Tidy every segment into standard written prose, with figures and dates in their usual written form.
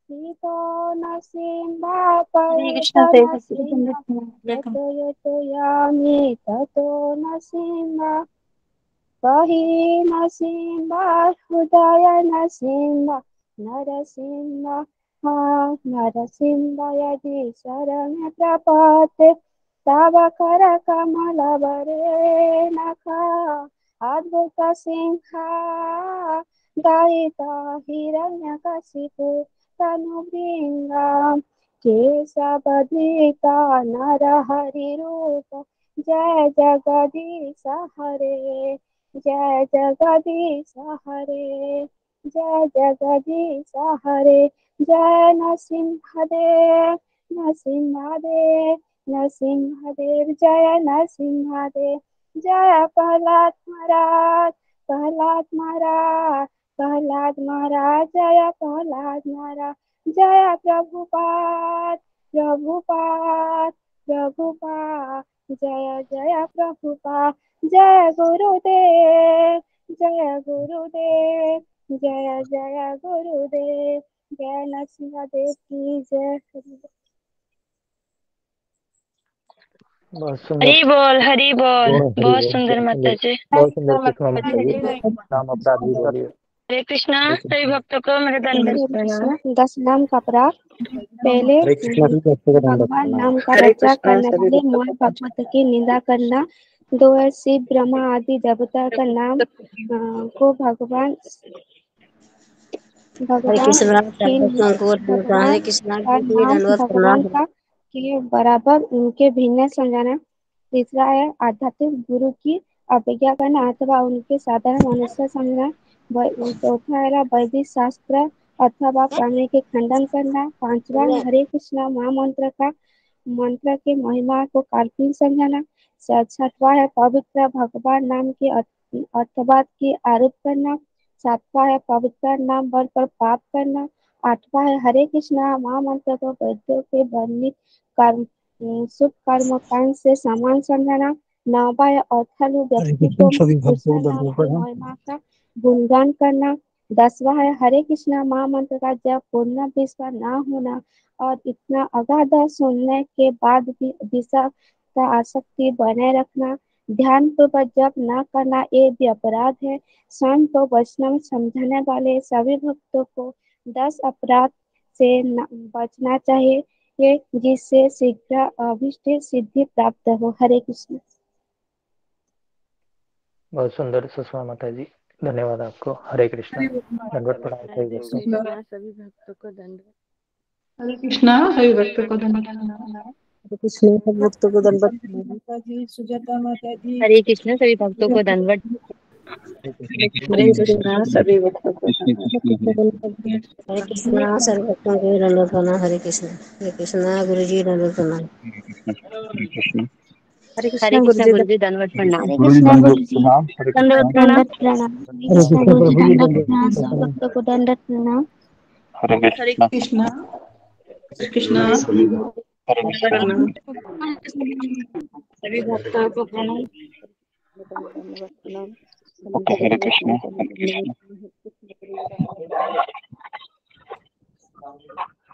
शीतो न सिंहा हरे पयत कृष्ण से न सिंहा यतो यतो यामि ततो न सिंहा कही न सिंहा हृदय न सिंहा नरसिंहा नरसिंह यदि शरण प्रपत्ति तव कर कमल बरे नखा अद्भुत सिंहा दयिता हिरण्यकशिपु तनुभृंगा केशवधृता नरहरि रूप जय जगदीश हरे जय जगदीश हरे जय जगदीश हरे जय नरसिंहदेव नरसिंहदेव नरसिंहदेव जय नरसिंहदेव जय प्रहलाद महाराज प्रहलाद महाराज प्रहलाद महाराज जय प्रहलाद महाराज जय प्रभुपाद प्रभुपाद प्रभुपाद जय जय प्रभुपाद जय गुरुदेव जय गुरुदेव जय जय गुरुदेव जय नरसिंहदेव की जय। बहुत सुंदर, हरी बोल, बहुत सुंदर माता जी। बहुत सुंदर कृष्णा माता जी। नाम अपराध भी बोलिए। हरे कृष्णा सभी भक्तों को मेरे दंडवत प्रणाम। 10 नाम का अपराध। पहले हरे कृष्णा सभी भक्तों को दंडवत भगवान प्रणाम। नाम का बच्चा करने वाले मोह भगवत की निंदा करना। 2 है शिव ब्रह्मा आदि देवता का नाम को भगवान भगवान का के बराबर उनके भिन्न समझाना। तीसरा है आध्यात्मिक गुरु की अवज्ञा करना अथवा उनके साधारण मनुष्य समझना। चौथा है वैदिक शास्त्र अथवा प्राणी के खंडन करना। 5वां हरे कृष्णा महामंत्र का मंत्र के महिमा को काल्पनिक समझाना। 6वां है पवित्र भगवान नाम के अर्थवाद की आरोप करना। 7वां है पवित्र नाम बल पर पाप करना। 8वां है हरे कृष्णा महामंत्र को वैद्यों के वर्णित कर्म शुभ कर्म कांड से समान समझाना। 9वां है अर्थालु व्यक्ति को कृष्ण नाम की महिमा का गुणगान करना। 10वां है हरे कृष्णा महामंत्र का जब पूर्ण विश्वास न होना और इतना अगाध सुनने के बाद भी दिशा का आसक्ति बनाए रखना। ध्यान पूर्वक जप न करना ये भी अपराध है। स्वयं को वैष्णव समझाने वाले सभी भक्तों को 10 अपराध से बचना चाहिए जिससे शीघ्र अभीष्ट सिद्धि प्राप्त हो। हरे कृष्ण। बहुत सुंदर सुषमा माता जी, धन्यवाद आपको। हरे कृष्णा। दंडवत प्रणाम सभी भक्तों को। सभी भक्तों को दंडवत। हरे कृष्णा सभी भक्तों को धन्यवाद। कृष्ण सब भक्तों को दंडवत माता जी, सुजाता माता जी, हरे कृष्ण सभी भक्तों को दंडवत। हरे कृष्णा सभी भक्तों को हरे कृष्णा सर्व भक्तों को दंडवत प्रणाम। हरे कृष्णा गुरु जी दंडवत प्रणाम। हरे कृष्ण गुरु जी दंडवत प्रणाम। हरे कृष्णा गुरु जी दंडवत प्रणाम। दंडवत प्रणाम। हरे कृष्णा गुरु जी दंडवत प्रणाम। सब भक्तों को दंडवत प्रणाम। हरे कृष्णा हरे कृष्णा प्रणाम। सभी भक्तों को प्रणाम। दंडवत प्रणाम। हरे कृष्णा हरे कृष्णा।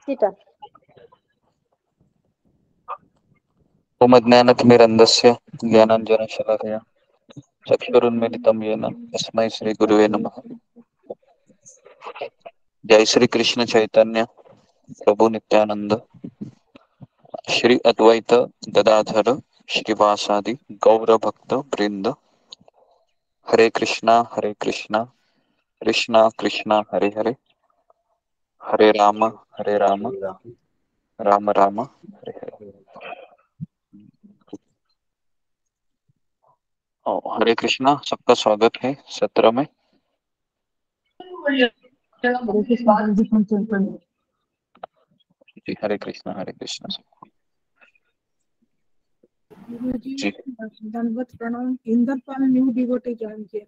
सीता। ओम ज्ञानतिमिरन्धस्य ज्ञानाञ्जनशलाकया चक्षुरुन्मीलितं येन तस्मै श्रीगुरुवे नमः। जय श्री कृष्ण चैतन्य प्रभु नित्यानंद श्री अद्वैत गदाधर श्रीवासादि गौर भक्त वृंद। हरे कृष्णा कृष्णा कृष्णा हरे हरे, हरे राम राम राम हरे हरे। हरे कृष्णा, सबका स्वागत है सत्र में। जी हरे कृष्णा गुरु जी जी। दंडवत प्रणाम। इंद्रपाल न्यू डिवोटी ज्वाइन किया।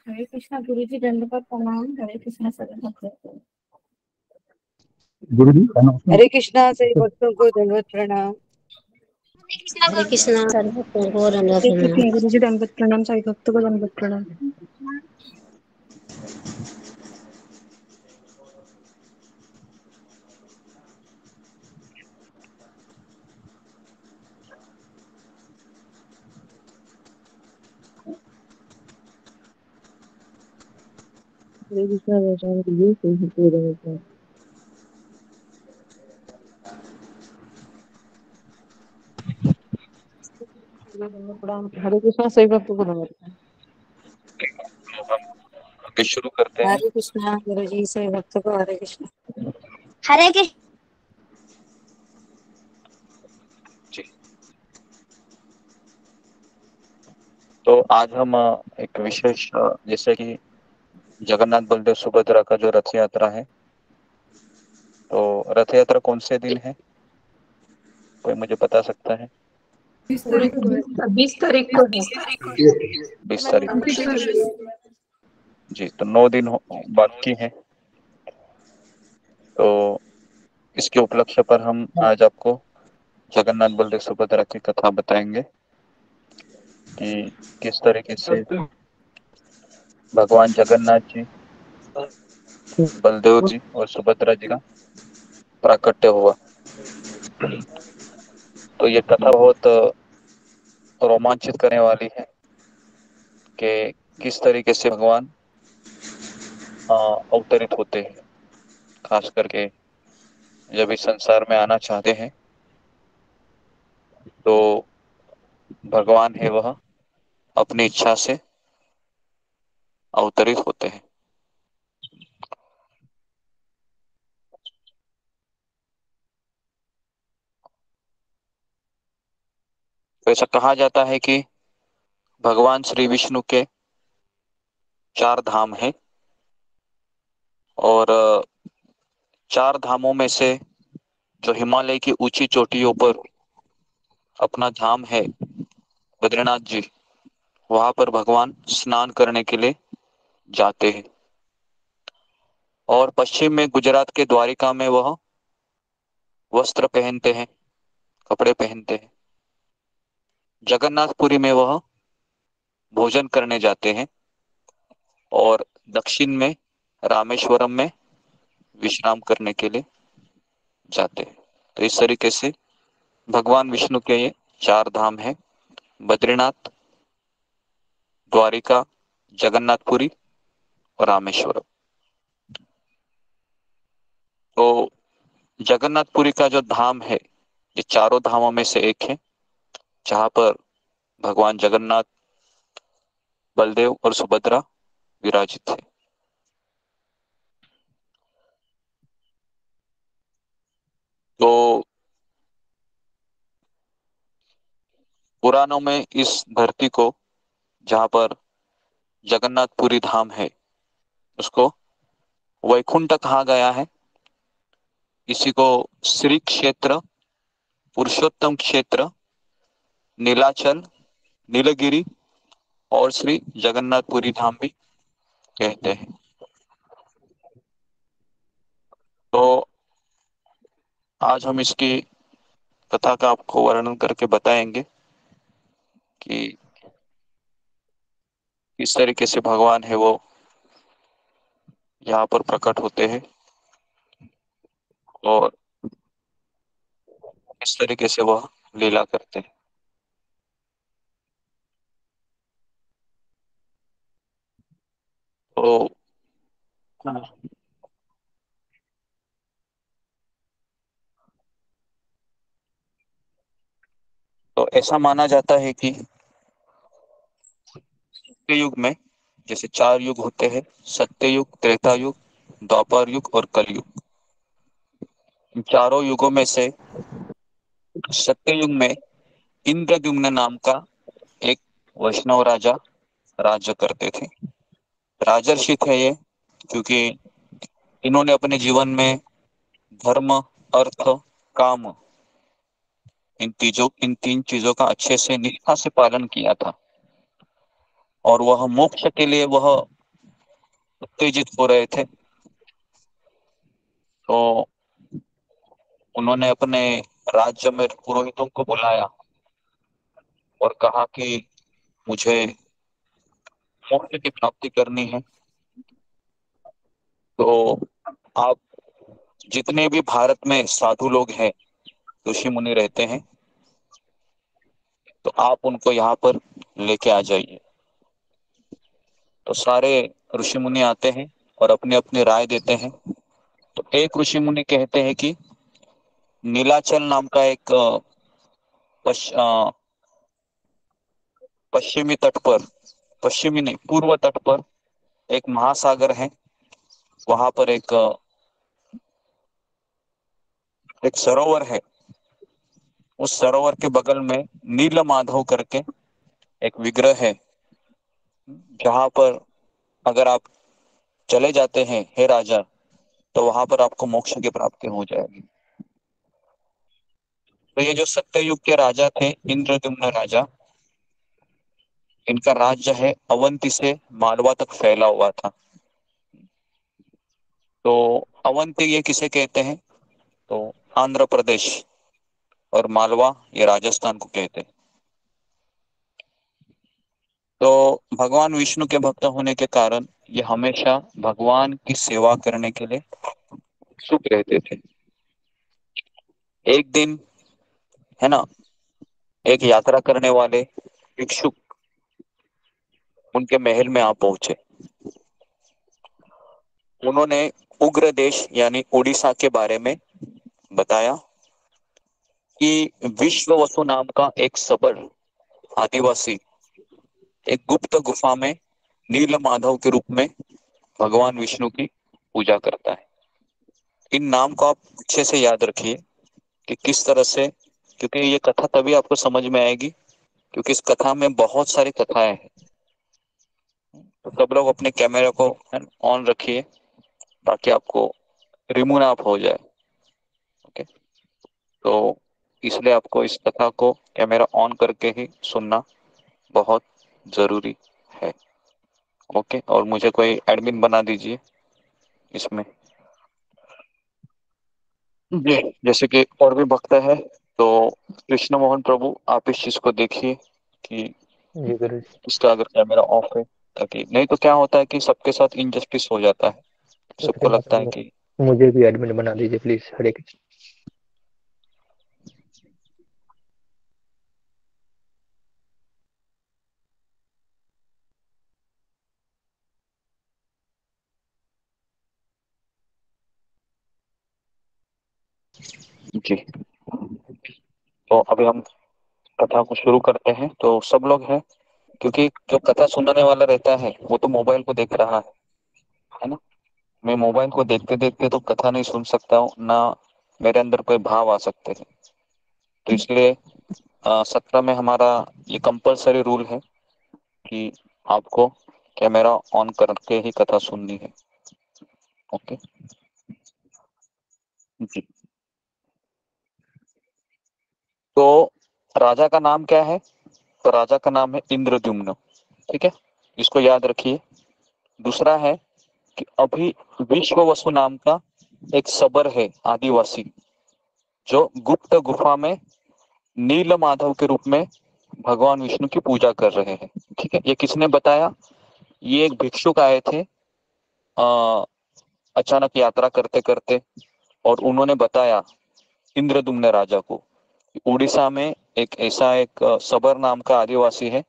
हरे कृष्णा गुरु जी दंडवत प्रणाम। हरे कृष्णा सभी भक्तों को। हरे कृष्णा सभी भक्तों को दंडवत प्रणाम। हरे कृष्णा सर्व भक्तों को दंडवत प्रणाम। गुरु जी दंडवत प्रणाम। सभी भक्तों को दंडवत प्रणाम। हरे कृष्णा पहचान कीजिए कोई पूरे होता है। प्रणाम हरे कृष्णा सही भक्त को नमस्कार। तो हम आगे शुरू करते हैं। हरे कृष्णा गुरु जी से भक्त को हरे कृष्णा। हरे कृष्ण। जी, तो आज हम एक विशेष जैसे कि जगन्नाथ बलदेव सुभद्रा का जो रथ यात्रा है, तो रथ यात्रा कौन से दिन है, कोई मुझे बता सकता है? 20 तारीख को है। 20 तारीख को है। 20 तारीख को। 20 तारीख जी, तो 9 दिन बाकी हैं। तो इसके उपलक्ष्य पर हम आज आपको जगन्नाथ बलदेव सुभद्रा की कथा बताएंगे कि किस तरीके से भगवान जगन्नाथ जी, बलदेव जी और सुभद्रा जी का प्राकट्य हुआ। तो ये कथा बहुत रोमांचित करने वाली है कि किस तरीके से भगवान अवतरित होते हैं, खास करके जब इस संसार में आना चाहते हैं तो भगवान है वह अपनी इच्छा से अवतरित होते हैं। तो ऐसा कहा जाता है कि भगवान श्री विष्णु के 4 धाम हैं और 4 धामों में से जो हिमालय की ऊंची चोटियों पर अपना धाम है बद्रीनाथ जी, वहां पर भगवान स्नान करने के लिए जाते हैं। और पश्चिम में गुजरात के द्वारिका में वह वस्त्र पहनते हैं, कपड़े पहनते हैं। जगन्नाथपुरी में वह भोजन करने जाते हैं और दक्षिण में रामेश्वरम में विश्राम करने के लिए जाते हैं। तो इस तरीके से भगवान विष्णु के ये 4 धाम हैं: बद्रीनाथ, द्वारिका, जगन्नाथपुरी और रामेश्वरम। तो जगन्नाथपुरी का जो धाम है, ये 4 धामों में से एक है जहां पर भगवान जगन्नाथ, बलदेव और सुभद्रा विराजित थे। तो पुराणों में इस धरती को, जहां पर जगन्नाथपुरी धाम है, उसको वैकुंठ कहा गया है। इसी को श्री क्षेत्र, पुरुषोत्तम क्षेत्र, नीलाचल, नीलगिरी और श्री जगन्नाथपुरी धाम भी कहते हैं। तो आज हम इसकी कथा का आपको वर्णन करके बताएंगे कि किस तरीके से भगवान है वो यहाँ पर प्रकट होते हैं और किस तरीके से वह लीला करते हैं। तो तो ऐसा माना जाता है कि सत्य युग में, जैसे 4 युग होते हैं, सत्य युग, त्रेता युग, द्वापर युग और कलयुग। इन चारों युगों में से सत्य युग में इंद्रद्युम्न नाम का एक वैष्णव राजा राज्य करते थे। राजर्षि थे ये, क्योंकि इन्होंने अपने जीवन में धर्म, अर्थ, काम, इन 3 चीजों का अच्छे से निष्ठा से पालन किया था और वह मोक्ष के लिए वह उत्तेजित हो रहे थे। तो उन्होंने अपने राज्य में पुरोहितों को बुलाया और कहा कि मुझे मोक्ष की प्राप्ति करनी है, तो आप जितने भी भारत में साधु लोग हैं, ऋषि मुनि रहते हैं, तो आप उनको यहाँ पर लेके आ जाइए। तो सारे ऋषि मुनि आते हैं और अपनी अपनी राय देते हैं। तो एक ऋषि मुनि कहते हैं कि नीलाचल नाम का एक पश्चिमी तट पर, पश्चिमी नहीं पूर्व तट पर एक महासागर है। वहां पर एक सरोवर है। उस सरोवर के बगल में नील माधव करके एक विग्रह है, जहां पर अगर आप चले जाते हैं हे राजा, तो वहां पर आपको मोक्ष की प्राप्ति हो जाएगी। तो ये जो सत्ययुग के राजा थे, इंद्रद्युम्न राजा, इनका राज्य है अवंती से मालवा तक फैला हुआ था। तो अवंती ये किसे कहते हैं? तो आंध्र प्रदेश, और मालवा ये राजस्थान को कहते हैं। तो भगवान विष्णु के भक्त होने के कारण ये हमेशा भगवान की सेवा करने के लिए उत्सुक रहते थे। एक दिन, है ना, एक यात्रा करने वाले भिक्षुक उनके महल में आ पहुंचे। उन्होंने उग्र देश यानी उड़ीसा के बारे में बताया कि विश्व वसु नाम का एक सबल आदिवासी एक गुप्त गुफा में नील माधव के रूप में भगवान विष्णु की पूजा करता है। इन नाम को आप अच्छे से याद रखिए कि किस तरह से, क्योंकि ये कथा तभी आपको समझ में आएगी क्योंकि इस कथा में बहुत सारी कथाएं हैं। तो सब लोग अपने कैमरे को ऑन रखिए ताकि आपको रिमूव ना हो जाए। ओके, तो इसलिए आपको इस कथा को कैमरा ऑन करके ही सुनना बहुत जरूरी है। ओके, और मुझे कोई एडमिन बना दीजिए इसमें। जी, जैसे कि और भी भक्त है, तो कृष्ण मोहन प्रभु आप इस चीज को देखिए कि जी गुरु जी। इसका अगर कैमरा ऑफ है, ताकि नहीं तो क्या होता है कि सबके साथ इनजस्टिस हो जाता है। सबको लगता है कि मुझे भी एडमिन बना दीजिए प्लीज। हरे कृष्ण। जी, तो अभी हम कथा को शुरू करते हैं। तो सब लोग हैं, क्योंकि जो कथा सुनने वाला रहता है वो तो मोबाइल को देख रहा है ना। मैं मोबाइल को देखते देखते तो कथा नहीं सुन सकता हूँ ना, मेरे अंदर कोई भाव आ सकते हैं। तो इसलिए सत्र में हमारा ये कंपलसरी रूल है कि आपको कैमरा ऑन करके ही कथा सुननी है। ओके जी। तो राजा का नाम क्या है? तो राजा का नाम है इंद्रद्युम्न। ठीक है, इसको याद रखिए। दूसरा है कि अभी विश्व वसु नाम का एक सबर है आदिवासी, जो गुप्त गुफा में नील माधव के रूप में भगवान विष्णु की पूजा कर रहे हैं। ठीक है, ये किसने बताया? ये एक भिक्षुक आए थे अचानक यात्रा करते करते, और उन्होंने बताया इंद्रदुम्न राजा को, उड़ीसा में एक ऐसा एक सबर नाम का आदिवासी है,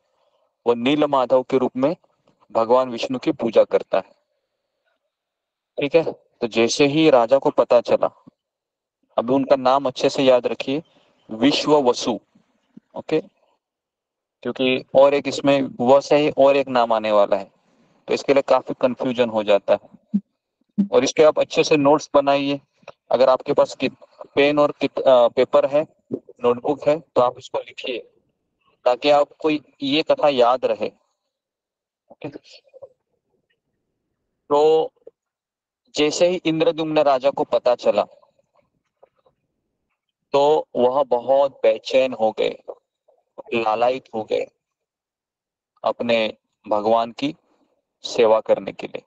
वो नील माधव के रूप में भगवान विष्णु की पूजा करता है। ठीक है, तो जैसे ही राजा को पता चला, अभी उनका नाम अच्छे से याद रखिए, विश्व वसु। ओके, क्योंकि और एक इसमें व से ही और एक नाम आने वाला है, तो इसके लिए काफी कंफ्यूजन हो जाता है। और इसके आप अच्छे से नोट्स बनाइए। अगर आपके पास पेन और पेपर है, नोटबुक है, तो आप इसको लिखिए ताकि आपको ये कथा याद रहे। ओके, तो जैसे ही इंद्रद्युम्न राजा को पता चला, तो वह बहुत बेचैन हो गए, लालायित हो गए अपने भगवान की सेवा करने के लिए।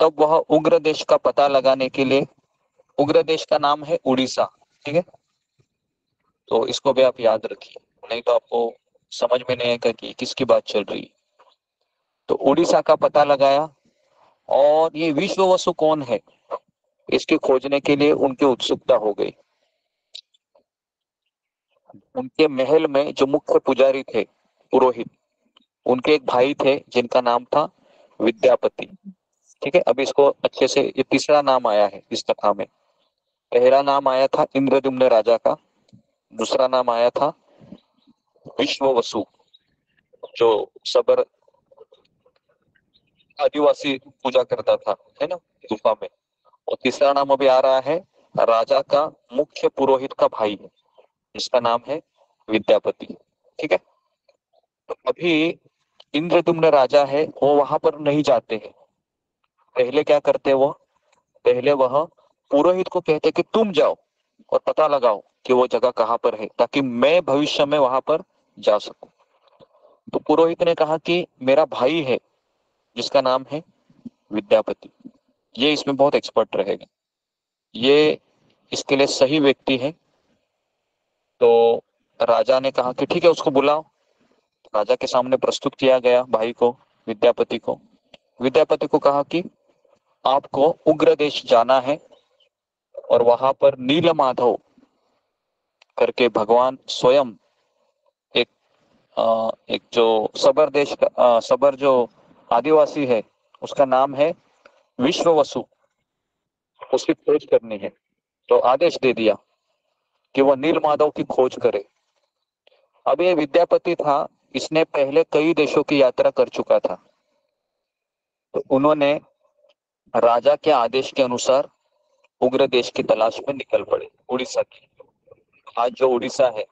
तब वह उग्र देश का पता लगाने के लिए, उग्र देश का नाम है उड़ीसा। ठीक है, तो इसको भी आप याद रखिए, नहीं तो आपको समझ में नहीं आएगा कि किसकी बात चल रही है। तो उड़ीसा का पता लगाया, और ये विश्व वसु कौन है इसकी खोजने के लिए उनकी उत्सुकता हो गई। उनके महल में जो मुख्य पुजारी थे, पुरोहित, उनके एक भाई थे जिनका नाम था विद्यापति। ठीक है, अभी इसको अच्छे से, ये तीसरा नाम आया है इस कथा में। पहला नाम आया था इंद्रद्युम्न राजा का, दूसरा नाम आया था विश्ववसु जो सबर आदिवासी पूजा करता था, है ना, गुफा में। और तीसरा नाम अभी आ रहा है राजा का मुख्य पुरोहित का भाई, जिसका नाम है विद्यापति। ठीक है, तो अभी इंद्रद्युम्न राजा है, वो वहां पर नहीं जाते हैं। पहले क्या करते वो, पहले वह पुरोहित को कहते कि तुम जाओ और पता लगाओ कि वो जगह कहाँ पर है, ताकि मैं भविष्य में वहां पर जा सकूं। तो पुरोहित ने कहा कि मेरा भाई है जिसका नाम है विद्यापति, ये इसमें बहुत एक्सपर्ट रहेगा, ये इसके लिए सही व्यक्ति है। तो राजा ने कहा कि ठीक है, उसको बुलाओ। राजा के सामने प्रस्तुत किया गया भाई को, विद्यापति को। विद्यापति को कहा कि आपको उग्र देश जाना है और वहां पर नीलमाधव करके भगवान स्वयं एक जो सबर देश का सबर जो आदिवासी है उसका नाम है विश्ववसु, उसकी खोज करनी है। तो आदेश दे दिया कि वह नीलमाधव की खोज करे। अब ये विद्यापति था, इसने पहले कई देशों की यात्रा कर चुका था। तो उन्होंने राजा के आदेश के अनुसार उग्र देश की तलाश में निकल पड़े, उड़ीसा की। आज जो उड़ीसा है,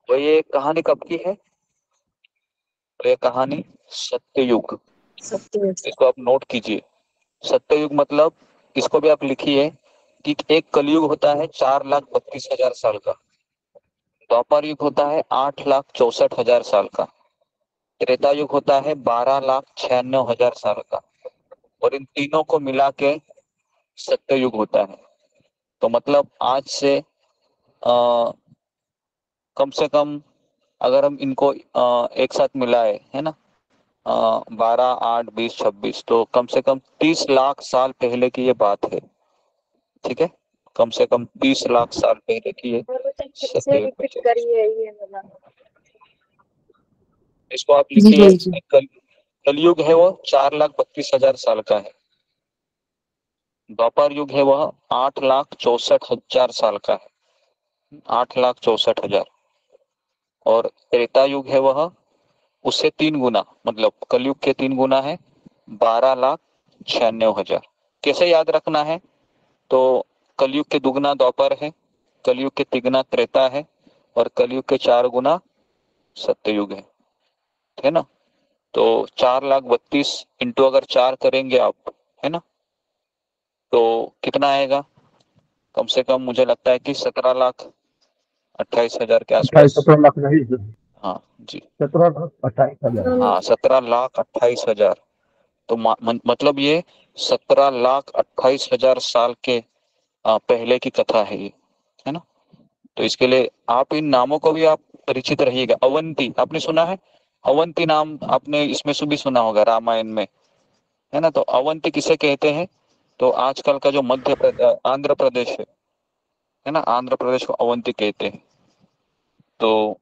तो ये कहानी कब की है, तो ये कहानी सत्ययुग। इसको आप नोट कीजिए, सत्ययुग मतलब, इसको भी आप लिखिए कि एक कलयुग होता है 4,32,000 साल का, द्वापर युग होता है 8,64,000 साल का, त्रेता युग होता है 12,96,000 साल का, और इन तीनों को मिला के सत्ययुग होता है। तो मतलब आज से कम से कम अगर हम इनको एक साथ मिलाए, है ना, 12, 8, 20, 26, तो कम से कम 30 लाख साल पहले की ये बात है। ठीक है, कम से कम 30 लाख साल पहले की ये सत्ययुग है। इसको आप लिखिए, कलयुग है वो 4,32,000 साल का है, द्वापर युग है वह 8,64,000 साल का है, 8,64,000, और त्रेता युग है वह उससे 3 गुना, मतलब कलयुग के 3 गुना है, 12,96,000। कैसे याद रखना है, तो कलयुग के दुगना द्वापर है, कलयुग के तिगुना त्रेता है, और कलयुग के 4 गुना सत्ययुग है ना। तो 4,32,000 इंटू अगर 4 करेंगे आप, है ना, तो कितना आएगा, कम से कम मुझे लगता है कि 17,28,000 के आसपास। 17 लाख नहीं, हाँ जी, 17,28,000। हाँ, 17,28,000। तो मतलब ये 17,28,000 साल के पहले की कथा है ये, है ना। तो इसके लिए आप इन नामों को भी आप परिचित रहिएगा। अवंती आपने सुना है, अवंती नाम आपने इसमें से भी सुना होगा रामायण में, है ना। तो अवंती किसे कहते हैं, तो आजकल का जो आंध्र प्रदेश है ना, आंध्र प्रदेश को अवंती कहते हैं। तो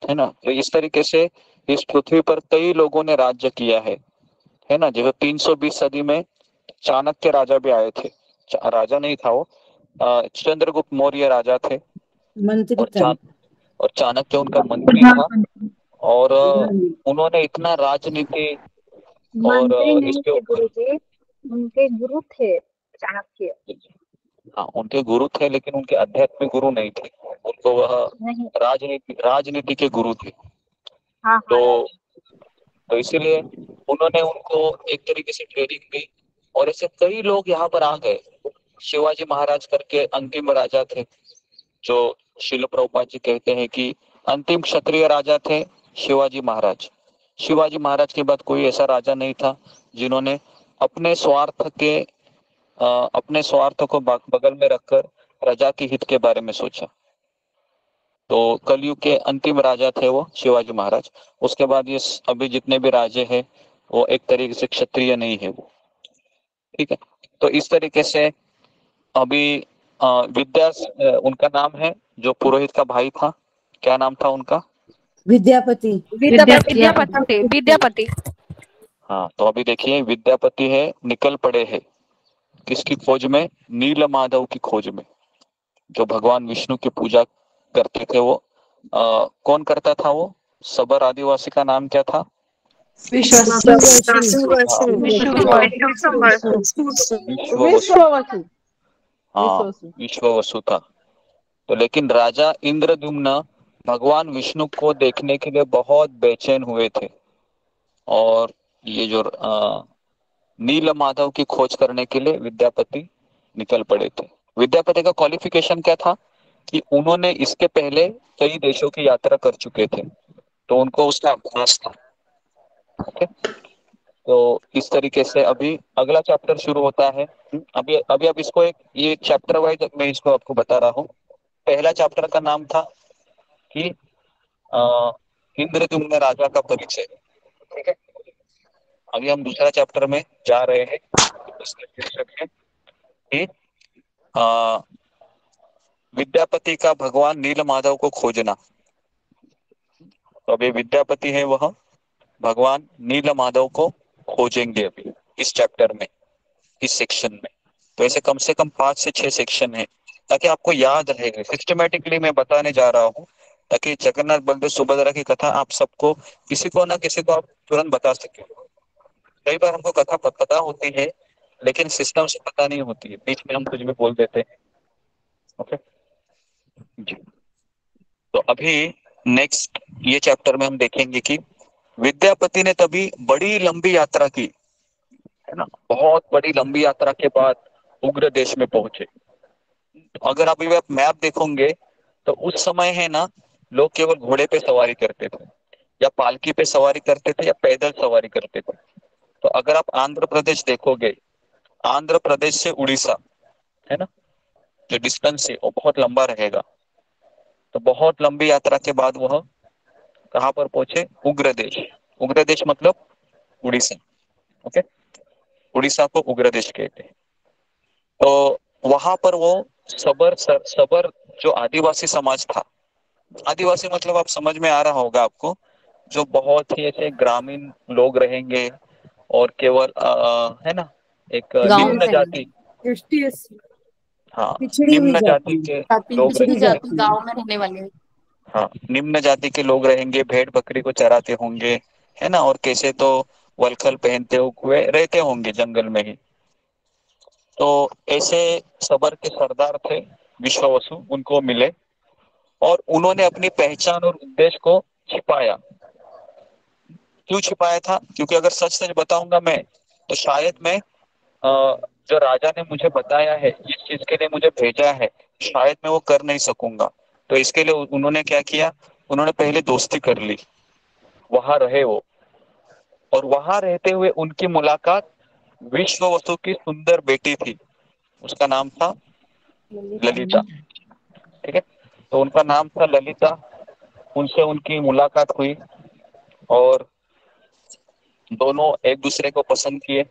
है ना, तो इस तरीके से इस पृथ्वी पर कई लोगों ने राज्य किया है ना। जैसे 320 सदी में चाणक्य राजा भी आए थे, राजा नहीं था वो, चंद्रगुप्त मौर्य राजा थे, मंत्री था। और चाणक्य उनका मंत्री था, और उन्होंने इतना राजनीति और मंत्री नहीं इसके थे ऊपर, गुरुजी, उनके गुरु थे चाणक्य। हाँ उनके गुरु थे, लेकिन उनके आध्यात्मिक गुरु नहीं थे, उनको वह नहीं, राजनीति के गुरु थे। हाँ तो इसीलिए उन्होंने उनको एक तरीके से ट्रेनिंग दी, और ऐसे कई लोग यहाँ पर आ गए। शिवाजी महाराज करके अंतिम राजा थे, जो शिल प्रभुपाद जी कहते हैं कि अंतिम क्षत्रिय राजा थे शिवाजी महाराज। शिवाजी महाराज के बाद कोई ऐसा राजा नहीं था जिन्होंने अपने स्वार्थ को बगल में रखकर प्रजा के हित के बारे में सोचा। तो कलयुग के अंतिम राजा थे वो शिवाजी महाराज। उसके बाद ये अभी जितने भी राजे हैं वो एक तरीके से क्षत्रिय नहीं है वो, ठीक है। तो इस तरीके से अभी उनका नाम है, जो पुरोहित का भाई था, क्या नाम था उनका, विद्यापति। विद्यापति। हाँ, तो अभी देखिए विद्यापति है निकल पड़े हैं किसकी खोज में? नील माधव की खोज में। जो भगवान विष्णु की पूजा करते थे वो कौन करता था? वो सबर आदिवासी का नाम क्या था? विश्ववसु। विश्ववसु। हाँ, विश्ववसु था। तो लेकिन राजा इंद्रद्युम्न भगवान विष्णु को देखने के लिए बहुत बेचैन हुए थे और ये जो नील माधव की खोज करने के लिए विद्यापति निकल पड़े थे। विद्यापति का क्वालिफिकेशन क्या था कि उन्होंने इसके पहले कई देशों की यात्रा कर चुके थे, तो उनको उसका अभ्यास था। ओके, तो इस तरीके से अभी अगला चैप्टर शुरू होता है। अभी अभी अब इसको एक ये चैप्टर वाइज मैं इसको आपको बता रहा हूँ। पहला चैप्टर का नाम था कि अ, इंद्रद्युम्न राजा का परिचय। ठीक है, अभी हम दूसरा चैप्टर में जा रहे हैं। इसके शीर्षक है कि अ, विद्यापति का भगवान नील माधव को खोजना। तो अभी विद्यापति है वह भगवान नील माधव को खोजेंगे अभी इस चैप्टर में, इस सेक्शन में। तो ऐसे कम से कम 5 से 6 सेक्शन है ताकि आपको याद रहेगा। सिस्टमेटिकली मैं बताने जा रहा हूँ ताकि जगन्नाथ बलदेव सुभद्रा की कथा आप सबको किसी को ना किसी को आप तुरंत बता सके। कई बार हमको कथा पता होती है लेकिन सिस्टम से पता नहीं होती है, बीच में हम कुछ भी बोल देते हैं। ओके जी, तो अभी नेक्स्ट ये चैप्टर में हम देखेंगे कि विद्यापति ने तभी बड़ी लंबी यात्रा की, है ना, बहुत बड़ी लंबी यात्रा के बाद उग्र देश में पहुंचे। तो अगर अभी आप मैप देखोगे तो उस समय है ना, लोग केवल घोड़े पे सवारी करते थे या पालकी पे सवारी करते थे या पैदल सवारी करते थे। तो अगर आप आंध्र प्रदेश देखोगे, आंध्र प्रदेश से उड़ीसा, है ना, जो डिस्टेंस है वो बहुत लंबा रहेगा। तो बहुत लंबी यात्रा के बाद वह कहाँ पर पहुंचे? उग्र देश। उग्र देश मतलब उड़ीसा। ओके, उड़ीसा को उग्र देश कहते हैं। तो वहां पर वो सबर जो आदिवासी समाज था, आदिवासी मतलब आप समझ में आ रहा होगा आपको, जो बहुत ही ऐसे ग्रामीण लोग रहेंगे और केवल है ना, एक गाँव में निम्न रहेंगे। जाति, STS हाँ, पिछड़ी हुई निम्न जाति जाति, के लोग पिछड़ी रहेंगे। जाति गाँव में रहने वाले। हाँ, निम्न जाति के लोग रहेंगे, भेड़ बकरी को चराते होंगे, है ना, और कैसे तो वलखल पहनते हुए रहते होंगे जंगल में ही। तो ऐसे सबर के सरदार थे विश्ववसु, उनको मिले और उन्होंने अपनी पहचान और उद्देश्य को छिपाया। क्यों छिपाया था? क्योंकि अगर सच सच बताऊंगा मैं तो शायद मैं जो राजा ने मुझे बताया है, जिस चीज के लिए मुझे भेजा है, शायद मैं वो कर नहीं सकूंगा। तो इसके लिए उन्होंने क्या किया, उन्होंने पहले दोस्ती कर ली, वहां रहे वो, और वहां रहते हुए उनकी मुलाकात विश्ववसु की सुंदर बेटी थी, उसका नाम था ललिता। ठीक है, तो उनका नाम था ललिता। उनसे उनकी मुलाकात हुई और दोनों एक दूसरे को पसंद किए,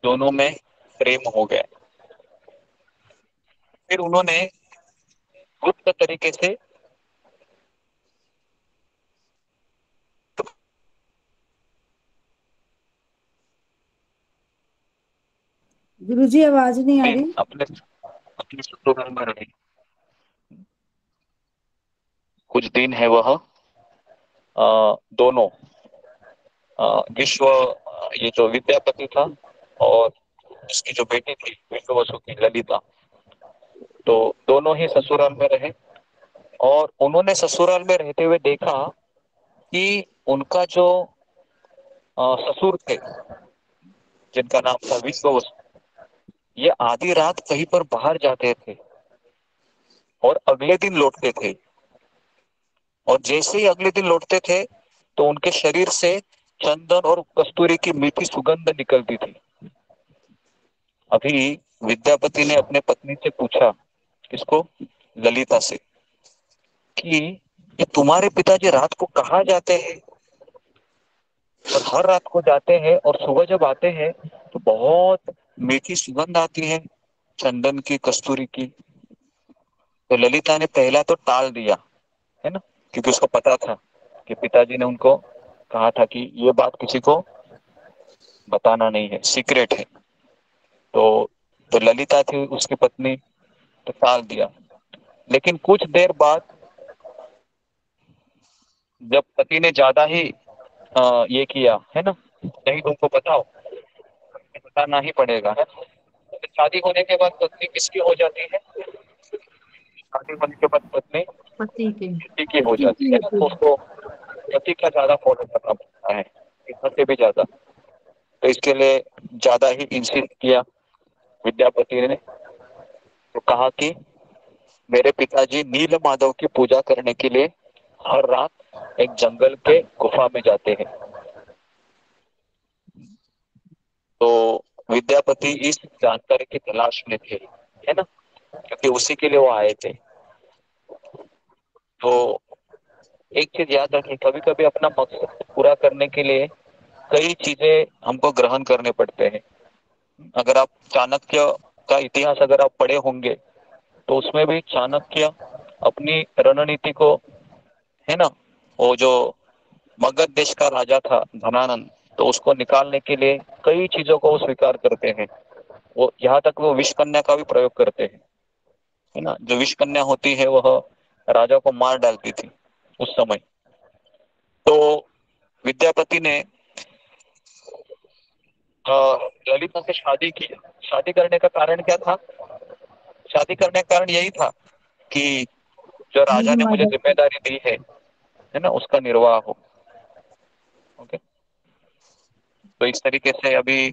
दोनों में प्रेम हो गया। फिर उन्होंने गुप्त तरीके से गुरुजी आवाज नहीं आ रही। अपने अपने शत्रुघ्न में रही। कुछ दिन है वह दोनों विश्व ये जो विद्यापति था और उसकी जो बेटी थी विश्ववसु की ललिता, तो दोनों ही ससुराल में रहे और उन्होंने ससुराल में रहते हुए देखा कि उनका जो ससुर थे जिनका नाम था विश्ववसु, ये आधी रात कहीं पर बाहर जाते थे और अगले दिन लौटते थे। और जैसे ही अगले दिन लौटते थे तो उनके शरीर से चंदन और कस्तूरी की मीठी सुगंध निकलती थी। अभी विद्यापति ने अपने पत्नी से पूछा, किसको? ललिता से, कि ये तुम्हारे पिताजी रात को कहाँ जाते हैं? और हर रात को जाते हैं और सुबह जब आते हैं तो बहुत मीठी सुगंध आती है चंदन की, कस्तूरी की। तो ललिता ने पहला तो टाल दिया, है ना, क्योंकि उसको पता था कि पिताजी ने उनको कहा था कि ये बात किसी को बताना नहीं है, सीक्रेट है। तो ललिता थी उसकी पत्नी, तो टाल दिया। लेकिन कुछ देर बाद जब पति ने ज्यादा ही ये किया है ना, नहीं तुमको बताओ, बताना ही पड़ेगा है। तो शादी होने के बाद पत्नी किसकी हो जाती है? शादी होने के बाद पत्नी पति के पति की हो जाती है ना, तो उसको पति का ज्यादा फॉलो करना पड़ता है, इतना से भी ज्यादा। तो इसके लिए ज्यादा ही इंसिस्ट किया विद्यापति ने। तो कहा कि मेरे पिताजी नील माधव की पूजा करने के लिए हर रात एक जंगल के गुफा में जाते हैं। तो विद्यापति इस जानकारी की तलाश में थे, है ना, क्योंकि उसी के लिए वो आए थे। तो एक चीज याद रखें, कभी कभी अपना मकसद पूरा करने के लिए कई चीजें हमको ग्रहण करने पड़ते हैं। अगर आप चाणक्य का इतिहास अगर आप पढ़े होंगे, तो उसमें भी चाणक्य अपनी रणनीति को, है ना, वो जो मगध देश का राजा था धनानंद, तो उसको निकालने के लिए कई चीजों को वो स्वीकार करते हैं। वो यहाँ तक वो विष कन्या का भी प्रयोग करते हैं, है ना। जो विष कन्या होती है वह राजा को मार डालती थी उस समय। तो विद्यापति ने ललिता से शादी की। शादी करने का कारण क्या था? शादी करने का कारण यही था कि जो राजा ने मुझे जिम्मेदारी दी है ना, उसका निर्वाह हो। ओके, तो इस तरीके से अभी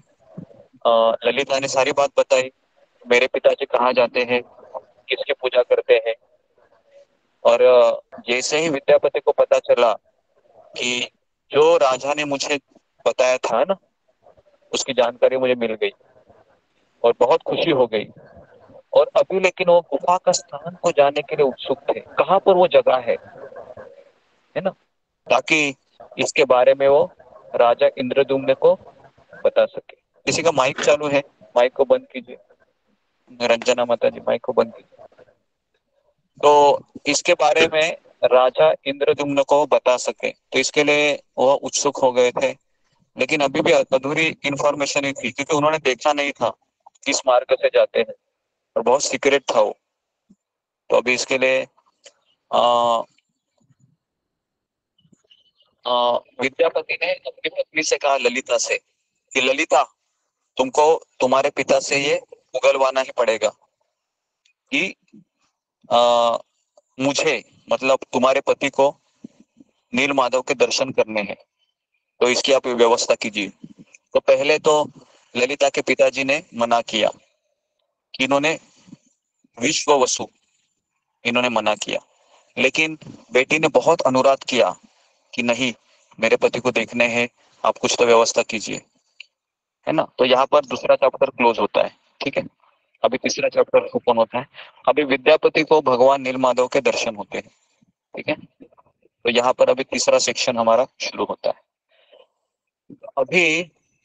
ललिता ने सारी बात बताई, मेरे पिताजी कहाँ जाते हैं, किसकी पूजा करते हैं। और जैसे ही विद्यापति को पता चला कि जो राजा ने मुझे बताया था ना, उसकी जानकारी मुझे मिल गई और बहुत खुशी हो गई। और अभी लेकिन वो गुफा का स्थान को जानने के लिए उत्सुक थे, कहाँ पर वो जगह है ना, ताकि इसके बारे में वो राजा इंद्रद्युम्न को बता सके। किसी का माइक चालू है, माइक को बंद कीजिए। रंजना माता जी, माइक को बंद कीजिए। तो इसके बारे में राजा इंद्रद्युम्न को बता सके, तो इसके लिए वह उत्सुक हो गए थे। लेकिन अभी भी अधूरी इंफॉर्मेशन ही थी, क्योंकि उन्होंने देखा नहीं था किस मार्ग से जाते हैं, और बहुत सीक्रेट था वो। तो अभी इसके लिए विद्यापति ने अपनी पत्नी से कहा, ललिता से, कि ललिता, तुमको तुम्हारे पिता से ये उगलवाना ही पड़ेगा कि मुझे, मतलब तुम्हारे पति को नील माधव के दर्शन करने हैं, तो इसकी आप व्यवस्था कीजिए। तो पहले तो ललिता के पिताजी ने मना किया कि इन्होंने विश्व वसु, इन्होंने मना किया। लेकिन बेटी ने बहुत अनुरोध किया कि नहीं, मेरे पति को देखने हैं, आप कुछ तो व्यवस्था कीजिए, है ना। तो यहाँ पर दूसरा चैप्टर क्लोज होता है, ठीक है। अभी तीसरा चैप्टर ओपन होता है। अभी विद्यापति को भगवान नीलमाधव के दर्शन होते हैं, ठीक है। तो यहाँ पर अभी तीसरा सेक्शन हमारा शुरू होता है। अभी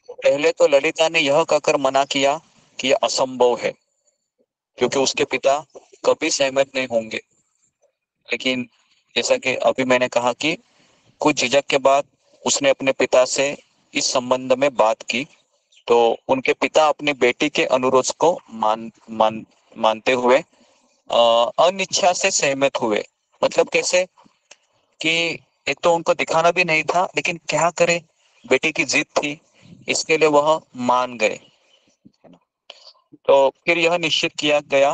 पहले तो ललिता ने यह कहकर मना किया कि यह असंभव है, क्योंकि उसके पिता कभी सहमत नहीं होंगे। लेकिन जैसा कि अभी मैंने कहा कि कुछ झिझक के बाद उसने अपने पिता से इस संबंध में बात की, तो उनके पिता अपनी बेटी के अनुरोध को मानते हुए अनिच्छा से सहमत हुए। मतलब कैसे कि एक तो उनको दिखाना भी नहीं था, लेकिन क्या करे, बेटी की जिद थी, इसके लिए वह मान गए। तो फिर यह निश्चित किया गया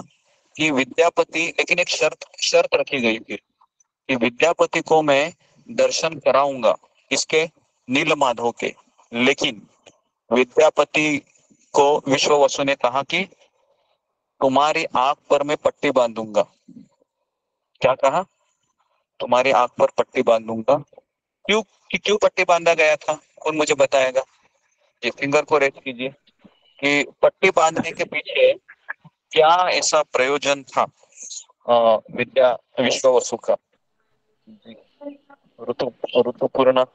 कि विद्यापति, लेकिन एक शर्त रखी गई फिर, कि विद्यापति को मैं दर्शन कराऊंगा इसके, नील माधव के। लेकिन विद्यापति को विश्व वसु ने कहा कि तुम्हारी आंख पर मैं पट्टी बांधूंगा। क्या कहा? तुम्हारी आंख पर पट्टी बांधूंगा। क्यों पट्टी बांधा गया था? कौन मुझे बताएगा? ये फिंगर को रेज कीजिए कि पट्टी बांधने के पीछे क्या ऐसा प्रयोजन था विश्व वसु का। ऋतुपूर्ण।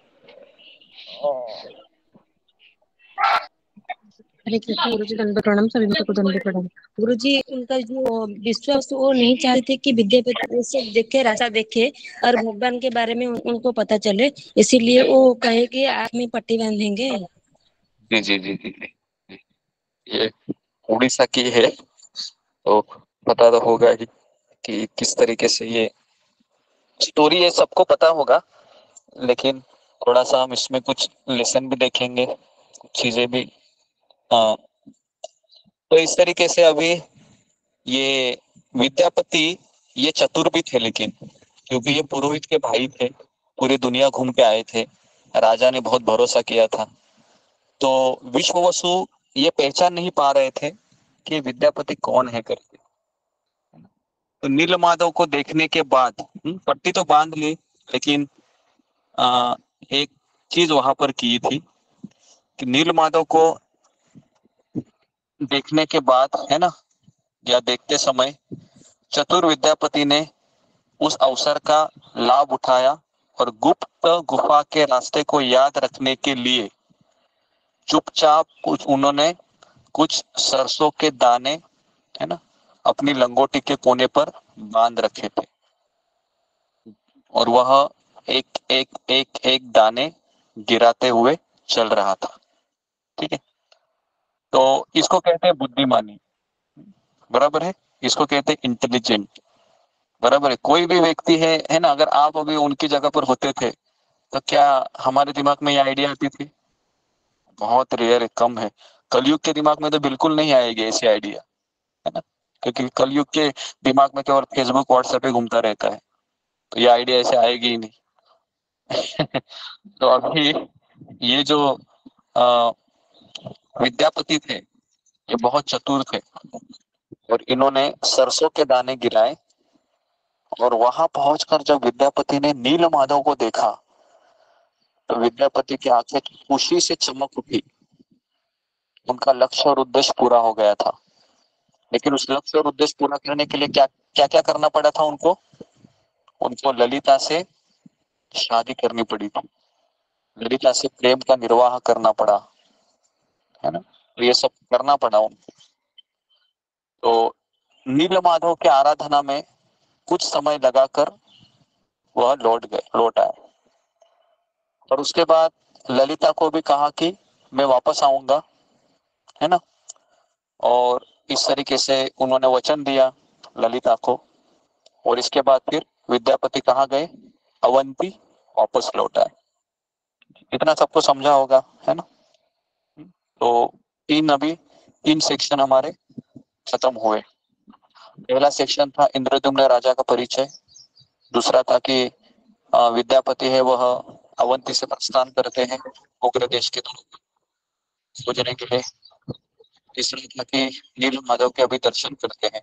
हरे कृष्ण गुरु जी, दंड प्रणाम, सभी भक्तों को दंड प्रणाम। गुरु जी, उनका जो विश्वास, वो नहीं चाहते थे कि विद्यापति वो सब देखे, रास्ता देखे और भगवान के बारे में उनको पता चले, इसीलिए वो कहे कि आँख में पट्टी बांधेंगे। जी जी जी जी जी। ये उड़ीसा की है, तो पता तो होगा ही कि किस तरीके से ये स्टोरी, ये सबको पता होगा, लेकिन थोड़ा सा हम इसमें कुछ लेसन भी देखेंगे, कुछ चीजें भी। हाँ, तो इस तरीके से अभी ये विद्यापति ये चतुर भी थे, लेकिन क्योंकि ये पुरोहित के भाई थे, पूरी दुनिया घूम के आए थे, राजा ने बहुत भरोसा किया था, तो विश्ववसु ये पहचान नहीं पा रहे थे कि विद्यापति कौन है करके। तो नीलमाधव को देखने के बाद पट्टी तो बांध ली, लेकिन एक चीज वहां पर की थी कि नीलमाधव को देखने के बाद, है ना, या देखते समय चतुर विद्यापति ने उस अवसर का लाभ उठाया और गुप्त गुफा के रास्ते को याद रखने के लिए चुपचाप उन्होंने कुछ सरसों के दाने, है ना, अपनी लंगोटी के कोने पर बांध रखे थे, और वह एक एक एक एक दाने गिराते हुए चल रहा था। ठीक है, तो इसको कहते हैं बुद्धिमानी, बराबर है, इसको कहते हैं इंटेलिजेंट, बराबर है। कोई भी व्यक्ति है ना, अगर आप अभी उनकी जगह पर होते थे तो क्या हमारे दिमाग में ये आइडिया आती थी? बहुत रेयर है, कम है। कलयुग के दिमाग में तो बिल्कुल नहीं आएगी ऐसी आइडिया, है ना, क्योंकि कलयुग के दिमाग में केवल फेसबुक व्हाट्सएप पे घूमता रहता है, तो ये आइडिया ऐसे आएगी ही नहीं। तो अभी ये जो आ, विद्यापति थे, ये बहुत चतुर थे, और इन्होंने सरसों के दाने गिराए, और वहां पहुंचकर जब विद्यापति ने नील माधव को देखा तो विद्यापति की आंखें खुशी से चमक उठी। उनका लक्ष्य और उद्देश्य पूरा हो गया था, लेकिन उस लक्ष्य और उद्देश्य पूरा करने के लिए क्या क्या क्या करना पड़ा था उनको? उनको ललिता से शादी करनी पड़ी थी, ललिता से प्रेम का निर्वाह करना पड़ा, है ना, तो ये सब करना पड़ा उनको। तो नील माधव के आराधना में कुछ समय लगाकर वह लौट आए, और उसके बाद ललिता को भी कहा कि मैं वापस आऊंगा, है ना, और इस तरीके से उन्होंने वचन दिया ललिता को, और इसके बाद फिर विद्यापति कहाँ गए? अवंती वापस लौट आए। इतना सबको समझा होगा, है ना। तो तीन सेक्शन हमारे खत्म हुए। पहला सेक्शन था इंद्रद्युम्न राजा का परिचय, दूसरा था कि विद्यापति है वह अवंती से प्रस्थान करते हैं उग्र देश के तरफ खोजने के लिए, तीसरा था कि नील माधव के अभी दर्शन करते हैं,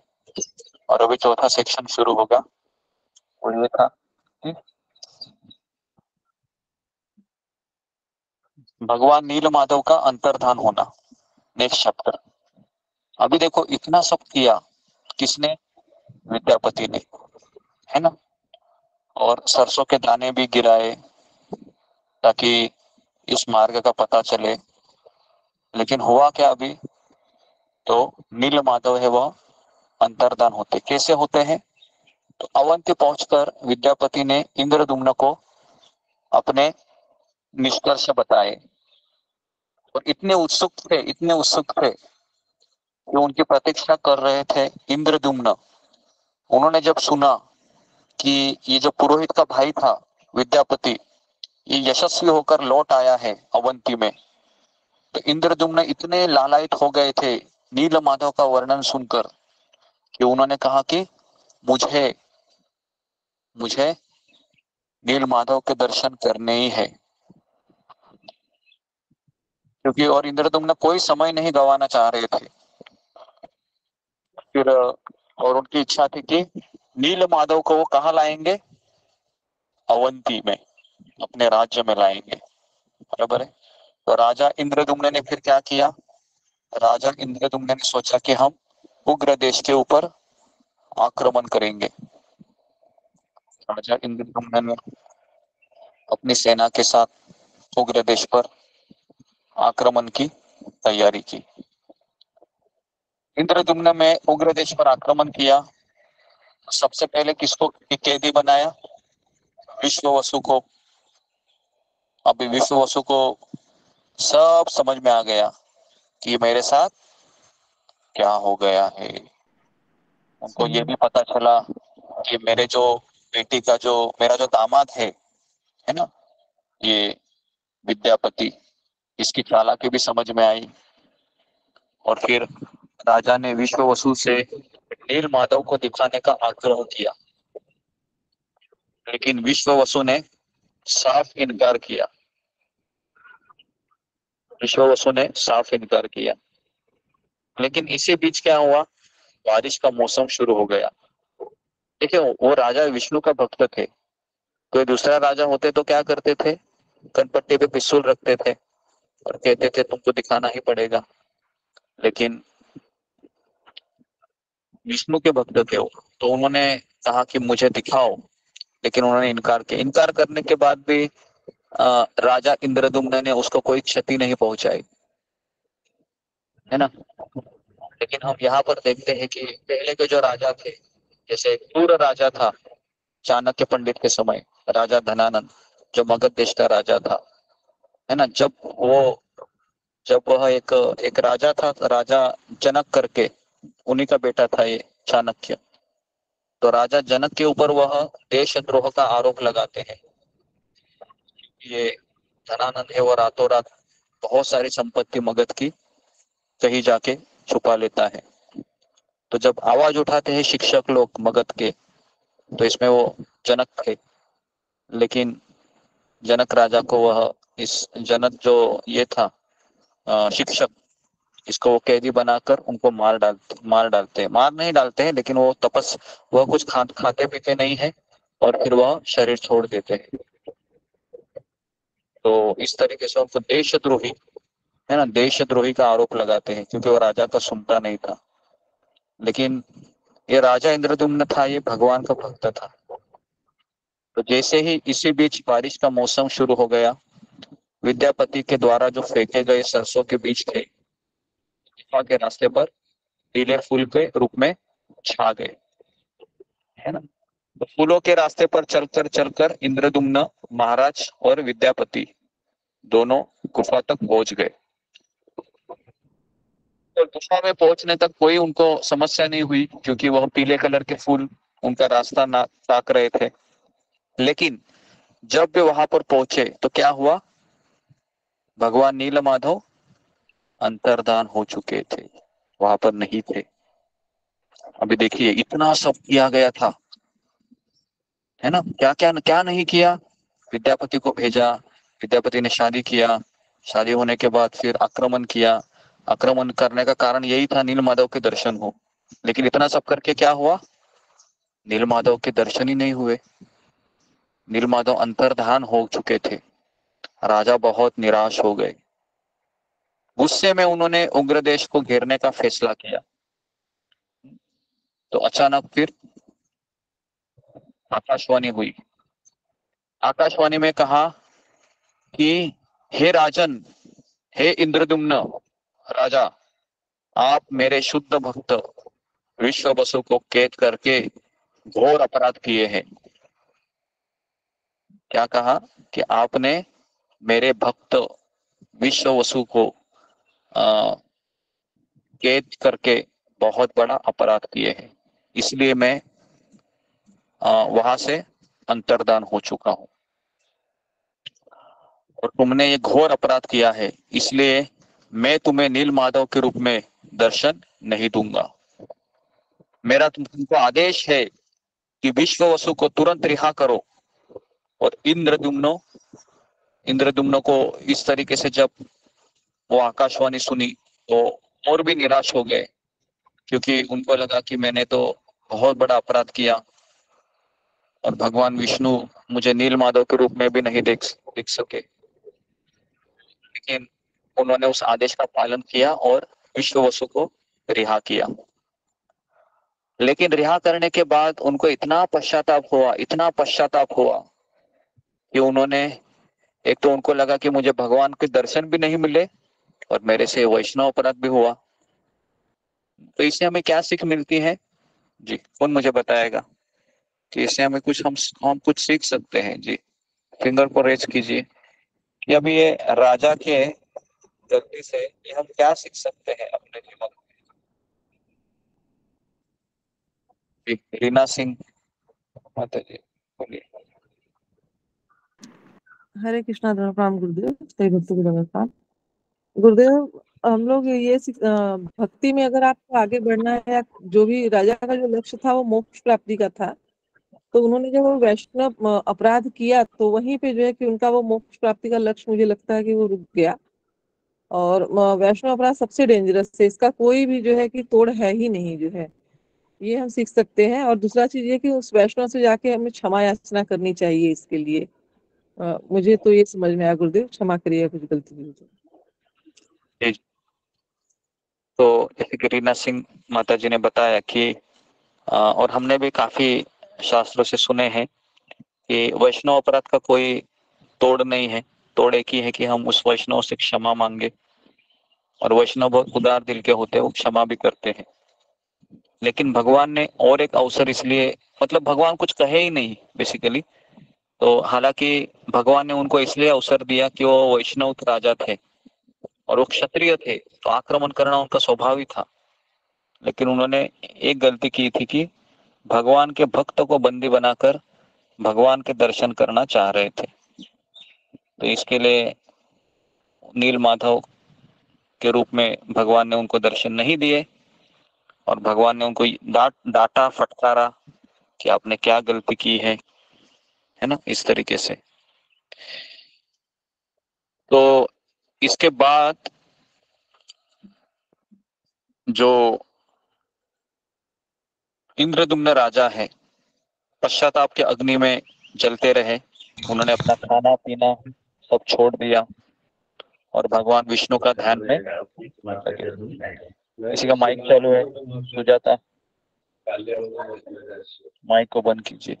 और अभी चौथा सेक्शन शुरू होगा, और ये था कि भगवान नील माधव का अंतर्धान होना, नेक्स्ट चैप्टर। अभी देखो इतना सब किया किसने? विद्यापति ने, है ना, और सरसों के दाने भी गिराए ताकि इस मार्ग का पता चले, लेकिन हुआ क्या अभी? तो नील माधव है वह अंतर्धान होते। कैसे होते हैं? तो अवंती पहुंचकर विद्यापति ने इंद्रदुम्न को अपने निष्कर्ष बताए, और इतने उत्सुक थे कि उनकी प्रतीक्षा कर रहे थे इंद्रदुम्न। उन्होंने जब सुना कि ये जो पुरोहित का भाई था विद्यापति, ये यशस्वी होकर लौट आया है अवंती में, तो इंद्रदुम्न इतने लालायित हो गए थे नील माधव का वर्णन सुनकर कि उन्होंने कहा कि मुझे मुझे नील माधव के दर्शन करने ही है, क्योंकि और इंद्रदुम्न कोई समय नहीं गंवाना चाह रहे थे। फिर और उनकी इच्छा थी कि नील माधव को वो कहाँ लाएंगे? अवंती में, अपने राज्य में लाएंगे, बराबर है। तो राजा इंद्रदुम्न ने फिर क्या किया? राजा इंद्रदुम्न ने सोचा कि हम उग्र देश के ऊपर आक्रमण करेंगे। राजा इंद्रदुम्न ने अपनी सेना के साथ उग्र देश पर आक्रमण की तैयारी की। इंद्रदुम्न में उग्र देश पर आक्रमण किया, सबसे पहले किसको कैदी बनाया? विश्ववसु को। अभी विश्ववसु को सब समझ में आ गया कि मेरे साथ क्या हो गया है। उनको ये भी पता चला कि मेरे जो बेटी का जो मेरा जो दामाद है ना, ये विद्यापति, इसकी चालाकी भी समझ में आई। और फिर राजा ने विश्ववसु से नील माधव को दिखाने का आग्रह किया, लेकिन विश्ववसु ने साफ इनकार किया। विश्ववसु ने साफ इनकार किया। लेकिन इसी बीच क्या हुआ, बारिश का मौसम शुरू हो गया। देखिए, वो राजा विष्णु का भक्त थे। कोई दूसरा राजा होते तो क्या करते थे, कनपट्टी पे पिस्तौल रखते थे और कहते थे तुमको दिखाना ही पड़ेगा। लेकिन विष्णु के भक्त थे वो, तो उन्होंने कहा कि मुझे दिखाओ। लेकिन उन्होंने इनकार किया। इनकार करने के बाद भी राजा इंद्रदुम्न ने उसको कोई क्षति नहीं पहुंचाई, है ना। लेकिन हम यहाँ पर देखते हैं कि पहले के जो राजा थे, जैसे क्रूर राजा था चाणक्य पंडित के समय, राजा धनानंद, जो मगध देश का राजा था, है ना। जब वह एक राजा था, राजा जनक करके, उन्हीं का बेटा था ये चाणक्य। तो राजा जनक के ऊपर वह देशद्रोह का आरोप लगाते हैं। ये धनानंद है वो रातों रात बहुत सारी संपत्ति मगध की कहीं जाके छुपा लेता है। तो जब आवाज उठाते हैं शिक्षक लोग मगध के, तो इसमें वो जनक थे। लेकिन जनक राजा को वह इस जनक जो ये था शिक्षक, इसको वो कैदी बनाकर उनको मार डालते हैं। मार नहीं डालते हैं, लेकिन वह कुछ खाते पीते नहीं है और फिर वह शरीर छोड़ देते हैं। तो इस तरीके से उनको देशद्रोही, है ना, देशद्रोही का आरोप लगाते हैं, क्योंकि वो राजा का सुनता नहीं था। लेकिन ये राजा इंद्रदुम्न था, ये भगवान का भक्त था। तो जैसे ही इसी बीच बारिश का मौसम शुरू हो गया, विद्यापति के द्वारा जो फेंके गए सरसों के बीज थे, गुफा के रास्ते पर पीले फूल के रूप में छा गए, है ना। तो फूलों के रास्ते पर चलकर चलकर इंद्रदुम्न महाराज और विद्यापति दोनों गुफा तक पहुंच गए। तो गुफा में पहुंचने तक कोई उनको समस्या नहीं हुई, क्योंकि वह पीले कलर के फूल उनका रास्ता ताक रहे थे। लेकिन जब वे वहां पर पहुंचे तो क्या हुआ, भगवान नीलमाधव अंतर्धान हो चुके थे, वहां पर नहीं थे। अभी देखिए, इतना सब किया गया था, है ना। क्या क्या क्या नहीं किया। विद्यापति को भेजा, विद्यापति ने शादी किया, शादी होने के बाद फिर आक्रमण किया। आक्रमण करने का कारण यही था नीलमाधव के दर्शन हो। लेकिन इतना सब करके क्या हुआ, नीलमाधव के दर्शन ही नहीं हुए। नीलमाधव अंतर्धान हो चुके थे। राजा बहुत निराश हो गए। गुस्से में उन्होंने उग्रदेश को घेरने का फैसला किया। तो अचानक फिर आकाशवाणी हुई। आकाशवाणी में कहा कि हे राजन, हे इंद्रदुम्न राजा, आप मेरे शुद्ध भक्त विश्ववसु को कैद करके घोर अपराध किए हैं। क्या कहा कि आपने मेरे भक्त विश्ववसु को कैद करके बहुत बड़ा अपराध किए हैं, इसलिए मैं वहां से अंतर्धान हो चुका हूं। और तुमने ये घोर अपराध किया है, इसलिए मैं तुम्हें नीलमाधव के रूप में दर्शन नहीं दूंगा। मेरा तुमको आदेश है कि विश्ववसु को तुरंत रिहा करो। और इंद्रदुम्न को इस तरीके से जब वो आकाशवाणी सुनी तो और भी निराश हो गए, क्योंकि उनको लगा कि मैंने तो बहुत बड़ा अपराध किया और भगवान विष्णु मुझे नीलमाधव के रूप में भी नहीं देख सके। लेकिन उन्होंने उस आदेश का पालन किया और विश्ववसु को रिहा किया। लेकिन रिहा करने के बाद उनको इतना पश्चाताप हुआ कि उन्होंने, एक तो उनको लगा कि मुझे भगवान के दर्शन भी नहीं मिले और मेरे से वैष्णव अपराध भी हुआ। तो इससे हमें क्या सीख मिलती है जी, कौन मुझे बताएगा कि इससे हमें हम कुछ सीख सकते हैं जी। फिंगर को रेज कीजिए कि अभी ये राजा के गलती से ये हम क्या सीख सकते हैं अपने जीवन में? रीना सिंह माता जी बोलिए। हरे कृष्णा प्रणाम गुरुदेव। सही भक्तों को नमस्कार गुरुदेव। हम लोग भक्ति में अगर आपको आगे बढ़ना है, या जो भी राजा का जो लक्ष्य था वो मोक्ष प्राप्ति का था, तो उन्होंने जब वो वैष्णव अपराध किया तो वहीं पे जो है कि उनका वो मोक्ष प्राप्ति का लक्ष्य मुझे लगता है कि वो रुक गया। और वैष्णव अपराध सबसे डेंजरस है, इसका कोई भी जो है कि तोड़ है ही नहीं जो है, ये हम सीख सकते हैं। और दूसरा चीज ये कि उस वैष्णव से जाके हमें क्षमा याचना करनी चाहिए इसके लिए। मुझे तो ये समझ में आया गुरुदेव, क्षमा करिए कुछ गलती हुई तो। तो जैसे कि रीना सिंह माता जी ने बताया कि और हमने भी काफी शास्त्रों से सुने हैं कि वैष्णव अपराध का कोई तोड़ नहीं है। तोड़ एक ही है कि हम उस वैष्णव से क्षमा मांगे, और वैष्णव बहुत उदार दिल के होते हैं, वो क्षमा भी करते हैं। लेकिन भगवान ने और एक अवसर इसलिए, मतलब भगवान कुछ कहे ही नहीं बेसिकली, तो हालांकि भगवान ने उनको इसलिए अवसर दिया कि वो वैष्णव राजा थे और वो क्षत्रिय थे, तो आक्रमण करना उनका स्वभाव ही था। लेकिन उन्होंने एक गलती की थी कि भगवान के भक्त को बंदी बनाकर भगवान के दर्शन करना चाह रहे थे। तो इसके लिए नील माधव के रूप में भगवान ने उनको दर्शन नहीं दिए, और भगवान ने उनको डांटा फटकारा कि आपने क्या गलती की है ना, इस तरीके से। तो इसके बाद जो इंद्रदुम्न राजा है, पश्चाताप के अग्नि में जलते रहे। उन्होंने अपना खाना पीना सब छोड़ दिया और भगवान विष्णु का ध्यान में। किसी का माइक चालू है, सुजाता माइक को बंद कीजिए।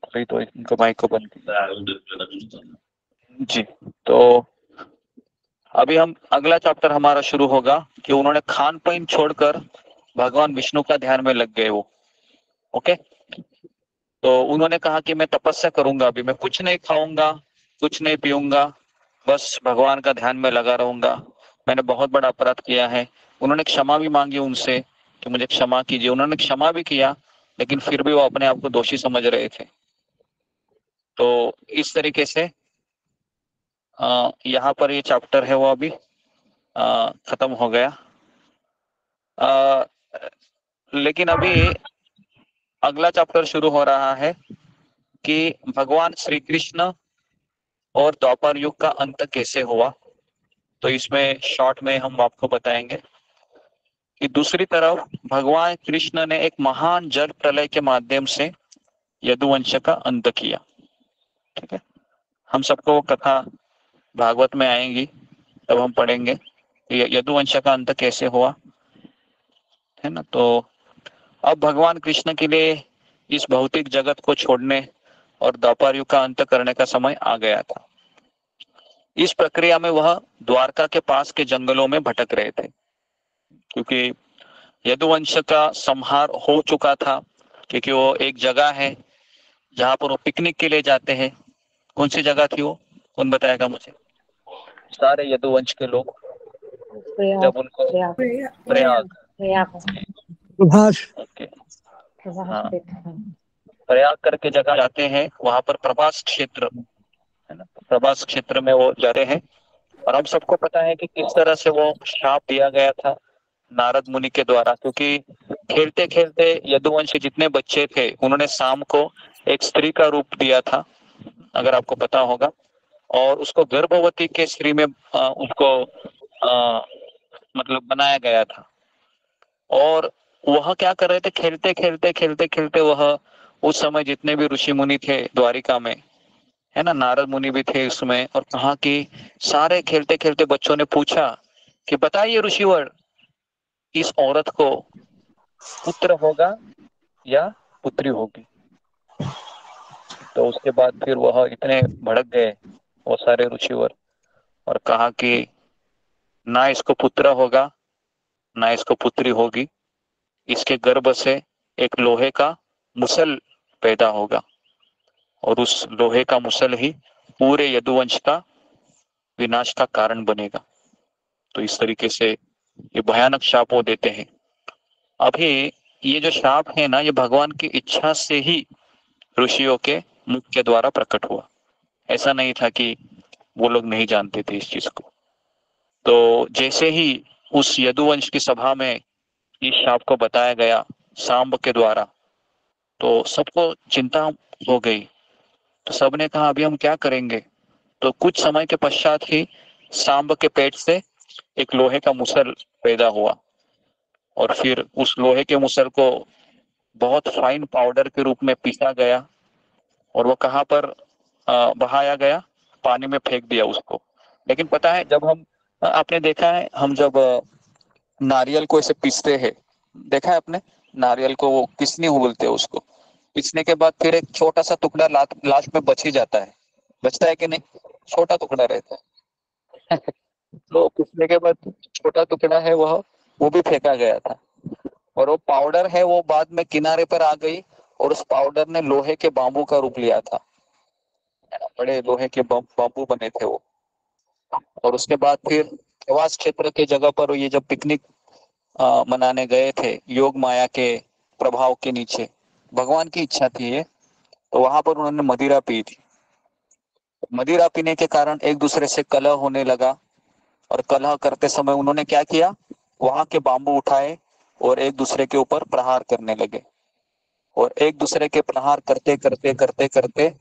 अभी तो इनका माइक को बंद कीजिए जी। तो अभी हम अगला चैप्टर हमारा शुरू होगा कि उन्होंने खान पान छोड़कर भगवान विष्णु का ध्यान में लग गए वो। ओके, तो उन्होंने कहा कि मैं तपस्या करूंगा, अभी मैं कुछ नहीं खाऊंगा, कुछ नहीं पीऊंगा, बस भगवान का ध्यान में लगा रहूंगा। मैंने बहुत बड़ा अपराध किया है। उन्होंने क्षमा भी मांगी उनसे कि मुझे क्षमा कीजिए। उन्होंने क्षमा भी किया, लेकिन फिर भी वो अपने आप को दोषी समझ रहे थे। तो इस तरीके से यहाँ पर ये चैप्टर है वो अभी खत्म हो गया। लेकिन अभी अगला चैप्टर शुरू हो रहा है कि भगवान श्री कृष्ण और द्वापर युग का अंत कैसे हुआ। तो इसमें शॉर्ट में हम आपको बताएंगे कि दूसरी तरफ भगवान कृष्ण ने एक महान जल प्रलय के माध्यम से यदुवंश का अंत किया। ठीक है, हम सबको वो कथा भागवत में आएंगी, तब हम पढ़ेंगे यदुवंश का अंत कैसे हुआ, है ना। तो अब भगवान कृष्ण के लिए इस भौतिक जगत को छोड़ने और द्वापर युग का अंत करने का समय आ गया था। इस प्रक्रिया में वह द्वारका के पास के जंगलों में भटक रहे थे, क्योंकि यदुवंश का संहार हो चुका था। क्योंकि वो एक जगह है जहां पर वो पिकनिक के लिए जाते हैं। कौन सी जगह थी वो, कौन बताएगा मुझे? सारे यदुवंश के लोग जब उनको प्रयाग ओके हाँ प्रयाग करके जगह जाते हैं, वहां पर प्रभास क्षेत्र है ना, प्रभास क्षेत्र में वो जाते हैं। और हम सबको पता है कि किस तरह से वो श्राप दिया गया था नारद मुनि के द्वारा, क्योंकि खेलते खेलते यदुवंश के जितने बच्चे थे उन्होंने शाम को एक स्त्री का रूप दिया था, अगर आपको पता होगा। और उसको गर्भवती के स्त्री में उसको मतलब बनाया गया था। और वह क्या कर रहे थे, खेलते खेलते खेलते खेलते वह उस समय जितने भी ऋषि मुनि थे द्वारिका में, है ना, नारद मुनि भी थे उसमें, और कहा कि सारे खेलते खेलते बच्चों ने पूछा कि बताइए ऋषिवर, इस औरत को पुत्र होगा या पुत्री होगी। तो उसके बाद फिर वह इतने भड़क गए वो सारे ऋषिवर, और कहा कि ना इसको पुत्र होगा ना इसको पुत्री होगी, इसके गर्भ से एक लोहे का मुसल पैदा होगा, और उस लोहे का मुसल ही पूरे यदुवंश का विनाश का कारण बनेगा। तो इस तरीके से ये भयानक शाप वो देते हैं। अभी ये जो शाप है ना, ये भगवान की इच्छा से ही ऋषियों के मुख के द्वारा प्रकट हुआ। ऐसा नहीं था कि वो लोग नहीं जानते थे इस चीज को। तो जैसे ही उस यदुवंश की सभा में इस शाप को बताया गया सांब के द्वारा, तो सबको चिंता हो गई। तो सबने कहा अभी हम क्या करेंगे। तो कुछ समय के पश्चात ही सांब के पेट से एक लोहे का मुसल पैदा हुआ, और फिर उस लोहे के मुसल को बहुत फाइन पाउडर के रूप में पीसा गया, और वो कहाँ पर बहाया गया, पानी में फेंक दिया उसको। लेकिन पता है, जब हम आपने देखा है, हम जब नारियल को ऐसे पीसते हैं, देखा है आपने, नारियल को वो पिसनी बोलते हैं उसको। पीसने के बाद फिर एक छोटा सा टुकड़ा लास्ट में बच ही जाता है, बचता है कि नहीं, छोटा टुकड़ा रहता है। तो पीसने के बाद छोटा टुकड़ा है वो भी फेंका गया था, और वो पाउडर है वो बाद में किनारे पर आ गई, और उस पाउडर ने लोहे के बांबू का रूप लिया था। बड़े लोहे के बांबू बने थे वो। और उसके बाद फिर प्रवास क्षेत्र के जगह पर ये जब पिकनिक मनाने गए थे योग माया के प्रभाव के नीचे, भगवान की इच्छा थी ये, तो वहां पर उन्होंने मदिरा पी थी। मदिरा पीने के कारण एक दूसरे से कलह होने लगा, और कलह करते समय उन्होंने क्या किया, वहां के बांबू उठाए और एक दूसरे के ऊपर प्रहार करने लगे। और एक दूसरे के प्रहार करते करते करते करते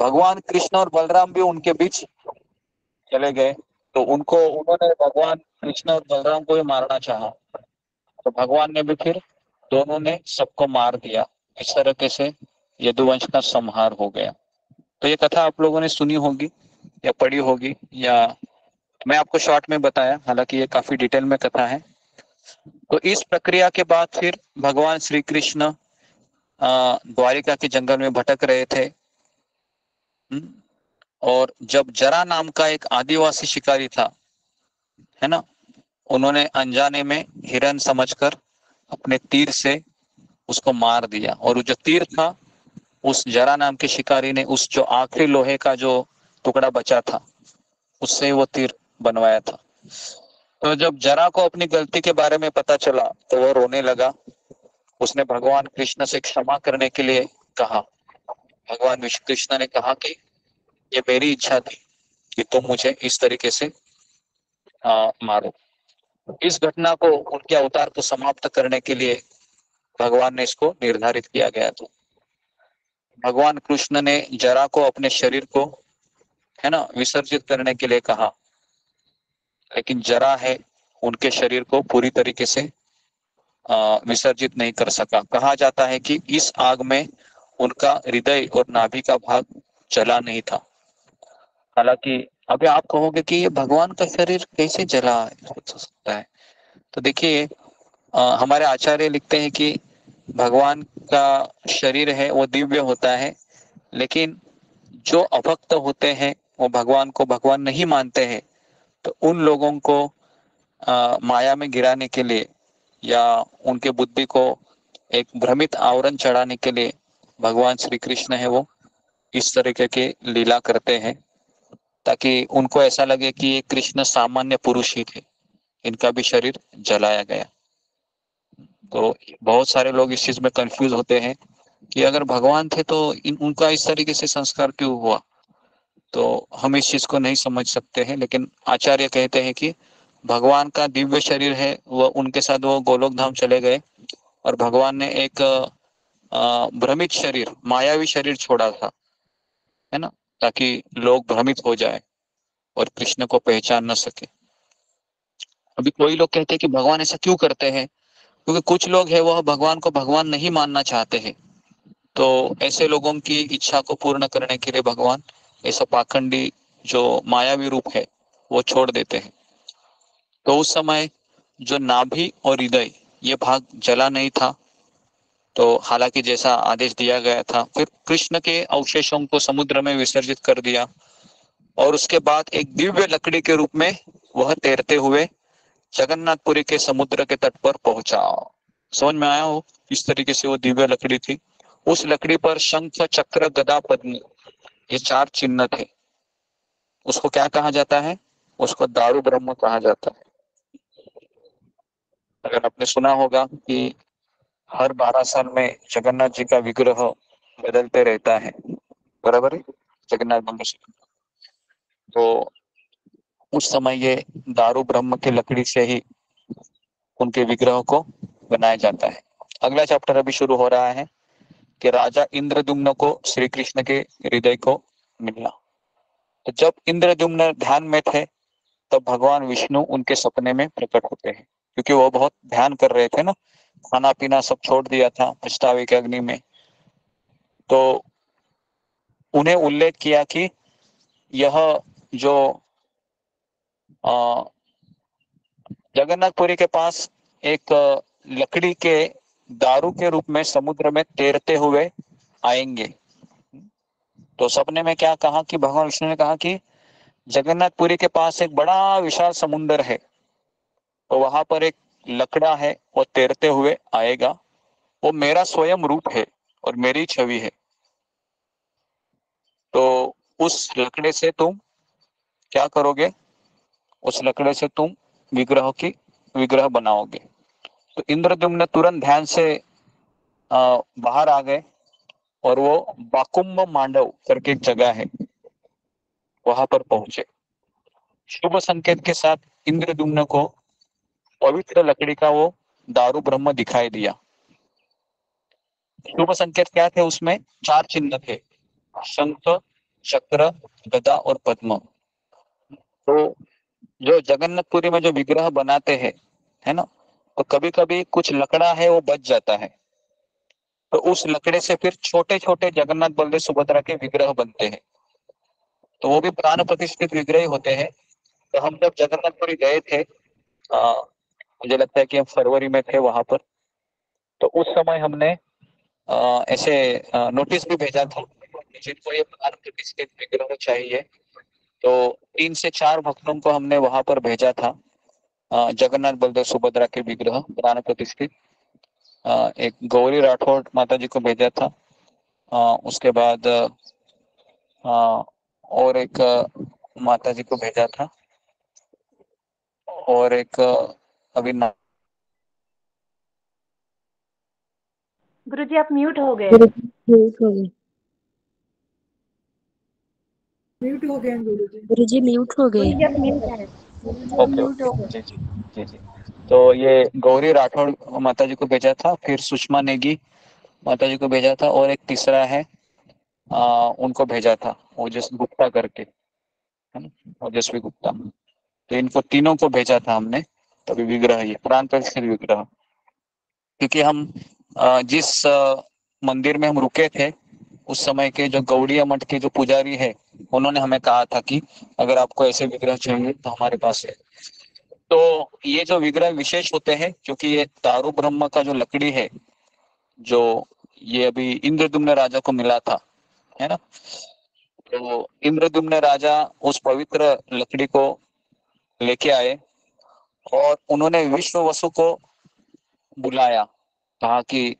भगवान कृष्ण और बलराम भी उनके बीच चले गए। तो उन्होंने भगवान कृष्ण और बलराम को भी मारना चाहा, तो भगवान ने भी फिर दोनों ने सबको मार दिया। इस तरीके से यदुवंश का संहार हो गया। तो ये कथा आप लोगों ने सुनी होगी या पढ़ी होगी, या मैं आपको शॉर्ट में बताया, हालांकि ये काफी डिटेल में कथा है। तो इस प्रक्रिया के बाद फिर भगवान श्री कृष्ण द्वारिका के जंगल में भटक रहे थे। और जब जरा नाम का एक आदिवासी शिकारी था, है ना, उन्होंने अनजाने में हिरन समझकर अपने तीर से उसको मार दिया। और जो तीर था, उस जरा नाम के शिकारी ने उस जो आखिरी लोहे का जो टुकड़ा बचा था, उससे वो तीर बनवाया था। तो जब जरा को अपनी गलती के बारे में पता चला, तो वो रोने लगा। उसने भगवान कृष्ण से क्षमा करने के लिए कहा। भगवान कृष्ण ने कहा कि ये मेरी इच्छा थी कि तुम मुझे इस तरीके से मारो। इस घटना को, उनके अवतार को समाप्त करने के लिए भगवान ने इसको निर्धारित किया गया था। भगवान कृष्ण ने जरा को अपने शरीर को, है ना, विसर्जित करने के लिए कहा, लेकिन जरा है उनके शरीर को पूरी तरीके से विसर्जित नहीं कर सका। कहा जाता है कि इस आग में उनका हृदय और नाभि का भाग जला नहीं था। हालांकि अभी आप कहोगे कि ये भगवान का शरीर कैसे जला हो सकता है। तो देखिए, हमारे आचार्य लिखते हैं कि भगवान का शरीर है वो दिव्य होता है, लेकिन जो अभक्त होते हैं, वो भगवान को भगवान नहीं मानते हैं, तो उन लोगों को माया में गिराने के लिए या उनके बुद्धि को एक भ्रमित आवरण चढ़ाने के लिए भगवान श्री कृष्ण है वो इस तरीके के लीला करते हैं, ताकि उनको ऐसा लगे कि ये कृष्ण सामान्य पुरुष ही थे, इनका भी शरीर जलाया गया। तो बहुत सारे लोग इस चीज में कंफ्यूज होते हैं कि अगर भगवान थे तो उनका इस तरीके से संस्कार क्यों हुआ। तो हम इस चीज को नहीं समझ सकते हैं, लेकिन आचार्य कहते हैं कि भगवान का दिव्य शरीर है, वो उनके साथ वो गोलोक धाम चले गए, और भगवान ने एक भ्रमित शरीर, मायावी शरीर छोड़ा था, है ना, ताकि लोग भ्रमित हो जाए और कृष्ण को पहचान न सके। अभी कोई लोग कहते हैं कि भगवान ऐसा क्यों करते हैं, क्योंकि कुछ लोग हैं वह भगवान को भगवान नहीं मानना चाहते हैं। तो ऐसे लोगों की इच्छा को पूर्ण करने के लिए भगवान ऐसा पाखंडी जो मायावी रूप है वो छोड़ देते हैं। तो उस समय जो नाभि और हृदय ये भाग जला नहीं था, तो हालांकि जैसा आदेश दिया गया था, फिर कृष्ण के अवशेषों को समुद्र में विसर्जित कर दिया, और उसके बाद एक दिव्य लकड़ी के रूप में वह तैरते हुए जगन्नाथपुरी के समुद्र के तट पर पहुंचा। समझ में आया हो, इस तरीके से वो दिव्य लकड़ी थी। उस लकड़ी पर शंख, चक्र, गदा, पद्म, ये 4 चिन्ह थे। उसको क्या कहा जाता है, उसको दारू ब्रह्म कहा जाता है। अगर आपने सुना होगा कि हर 12 साल में जगन्नाथ जी का विग्रह बदलते रहता है, बराबर है, जगन्नाथ बलदेव। तो उस समय ये दारू ब्रह्म की लकड़ी से ही उनके विग्रह को बनाया जाता है। अगला चैप्टर अभी शुरू हो रहा है कि राजा इंद्रद्युम्न को श्री कृष्ण के हृदय को मिलना। तो जब इंद्रद्युम्न ध्यान में थे तब भगवान विष्णु उनके सपने में प्रकट होते हैं, क्योंकि वो बहुत ध्यान कर रहे थे ना, खाना पीना सब छोड़ दिया था पछतावे के अग्नि में। तो उन्हें उल्लेख किया कि यह जो जगन्नाथपुरी के पास एक लकड़ी के दारू के रूप में समुद्र में तैरते हुए आएंगे। तो सपने में क्या कहा कि भगवान विष्णु ने कहा कि जगन्नाथपुरी के पास एक बड़ा विशाल समुद्र है, तो वहां पर एक लकड़ा है, वो तैरते हुए आएगा, वो मेरा स्वयं रूप है और मेरी छवि है। तो उस लकड़े से तुम क्या करोगे, उस लकड़े से तुम विग्रह बनाओगे। तो इंद्रद्युम्न तुरंत ध्यान से बाहर आ गए और वो बाकुम्भ मांडव करके एक जगह है, वहां पर पहुंचे। शुभ संकेत के साथ इंद्रद्युम्न को पवित्र लकड़ी का वो दारू ब्रह्म दिखाई दिया। शुभ संकेत क्या थे, उसमें 4 चिन्ह थे, शंख, चक्र, गदा और पद्म। तो जो जगन्नाथपुरी में जो विग्रह बनाते हैं, है ना, तो कभी कभी कुछ लकड़ा है वो बच जाता है, तो उस लकड़े से फिर छोटे छोटे जगन्नाथ बलदेव सुभद्रा के विग्रह बनते हैं। तो वो भी प्राण प्रतिष्ठित विग्रह होते हैं। तो हम जब जगन्नाथपुरी गए थे, मुझे लगता है कि हम फरवरी में थे वहां पर, तो उस समय हमने ऐसे नोटिस भी भेजा था जिनको ये प्राण प्रतिष्ठित विग्रह चाहिए। तो 3 से 4 भक्तों को हमने वहां पर भेजा था, जगन्नाथ बलदेव सुभद्रा के विग्रह प्राण प्रतिष्ठित। एक गौरी राठौड़ माता जी को भेजा था, उसके बाद और एक माता जी को भेजा था, और एक अभी गुरुजी आप म्यूट हो गए। म्यूट हो गए गुरुजी। गुरुजी म्यूट हो गए। गुरुजी आप म्यूट है, ओके ओके, जी जी जी जी। तो ये गौरी राठौड़ माता जी को भेजा था, फिर सुषमा नेगी माता जी को भेजा था, और एक तीसरा है उनको भेजा था ओजस्वी गुप्ता करके, है ना, ओजस्वी गुप्ता। तो इनको तीनों को भेजा था हमने, तभी विग्रह ये प्राण प्रतिष्ठित विग्रह। क्योंकि हम जिस मंदिर में हम रुके थे उस समय के जो गौड़िया मठ के जो पुजारी है, उन्होंने हमें कहा था कि अगर आपको ऐसे विग्रह चाहिए तो हमारे पास है। तो ये जो विग्रह विशेष होते हैं, क्योंकि ये दारू ब्रह्म का जो लकड़ी है, जो ये अभी इंद्रद्युम्न राजा को मिला था, है ना, तो इंद्रद्युम्न राजा उस पवित्र लकड़ी को लेके आए और उन्होंने विश्व वसु को बुलाया, कहा कि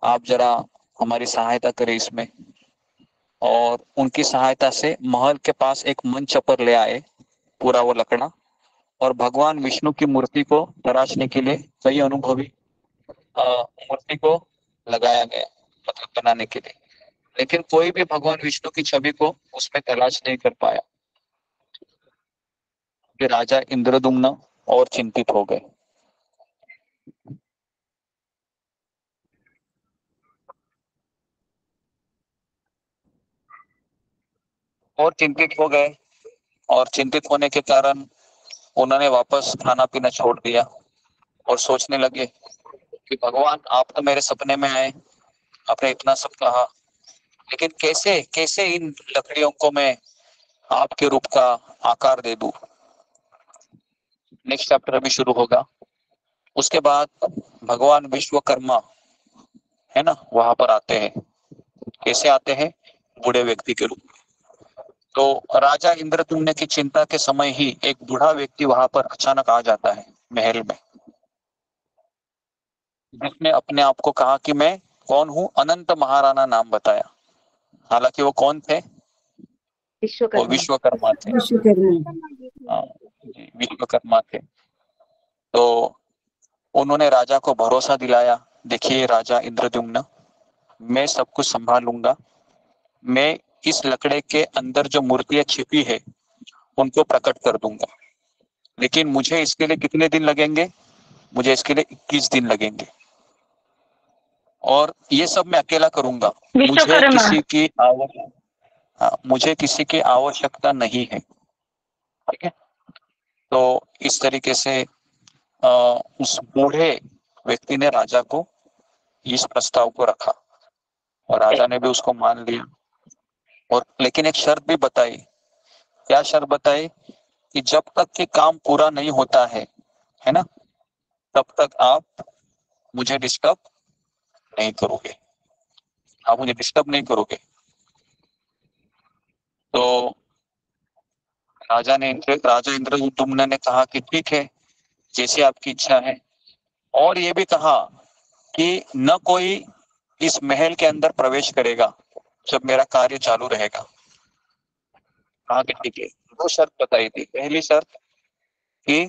आप जरा हमारी सहायता करें इसमें। और उनकी सहायता से महल के पास एक मंच पर ले आए पूरा वो लकड़ा, और भगवान विष्णु की मूर्ति को तराशने के लिए कई अनुभवी मूर्ति को लगाया गया, मतलब बनाने के लिए, लेकिन कोई भी भगवान विष्णु की छवि को उसमें तलाश नहीं कर पाया। फिर राजा इंद्रद्युम्न और चिंतित हो गए। और चिंतित हो गए, और चिंतित होने के कारण उन्होंने वापस खाना पीना छोड़ दिया और सोचने लगे कि भगवान आप तो मेरे सपने में आए, आपने इतना सब कहा, लेकिन कैसे कैसे इन लकड़ियों को मैं आपके रूप का आकार दे दूं। नेक्स्ट चैप्टर अभी शुरू होगा। उसके बाद भगवान विश्वकर्मा, है ना, वहां पर आते हैं। कैसे आते हैं, बूढ़े व्यक्ति के रूप में। तो राजा इंद्रद्युम्न की चिंता के समय ही एक बूढ़ा व्यक्ति वहां पर अचानक आ जाता है महल में, जिसने अपने आप को कहा कि मैं कौन हूँ, अनंत महाराणा नाम बताया। हालांकि वो कौन थे, वो विश्वकर्मा थे। विश्वकर्मा। विश्वकर्मा थे। तो उन्होंने राजा को भरोसा दिलाया, देखिए राजा इंद्रद्युम्न, मैं सब कुछ संभाल लूंगा, मैं इस लकड़े के अंदर जो मूर्तियां छिपी है उनको प्रकट कर दूंगा, लेकिन मुझे इसके लिए कितने दिन लगेंगे? मुझे इसके लिए 21 दिन लगेंगे, और ये सब मैं अकेला करूंगा। विश्वकर्मा। मुझे किसी की आवश्यकता नहीं है। ठीक है, तो इस तरीके से उस बूढ़े व्यक्ति ने राजा को इस प्रस्ताव को रखा, और राजा ने भी उसको मान लिया। और लेकिन एक शर्त भी बताई। क्या शर्त बताई? कि जब तक कि काम पूरा नहीं होता है ना, तब तक आप मुझे डिस्टर्ब नहीं करोगे, आप मुझे डिस्टर्ब नहीं करोगे। तो राजा इंद्रदुम्न ने कहा कि ठीक है, जैसी आपकी इच्छा है। और ये भी कहा कि न कोई इस महल के अंदर प्रवेश करेगा जब मेरा कार्य चालू रहेगा। कहा कि ठीक है। दो शर्त बताई थी। पहली शर्त कि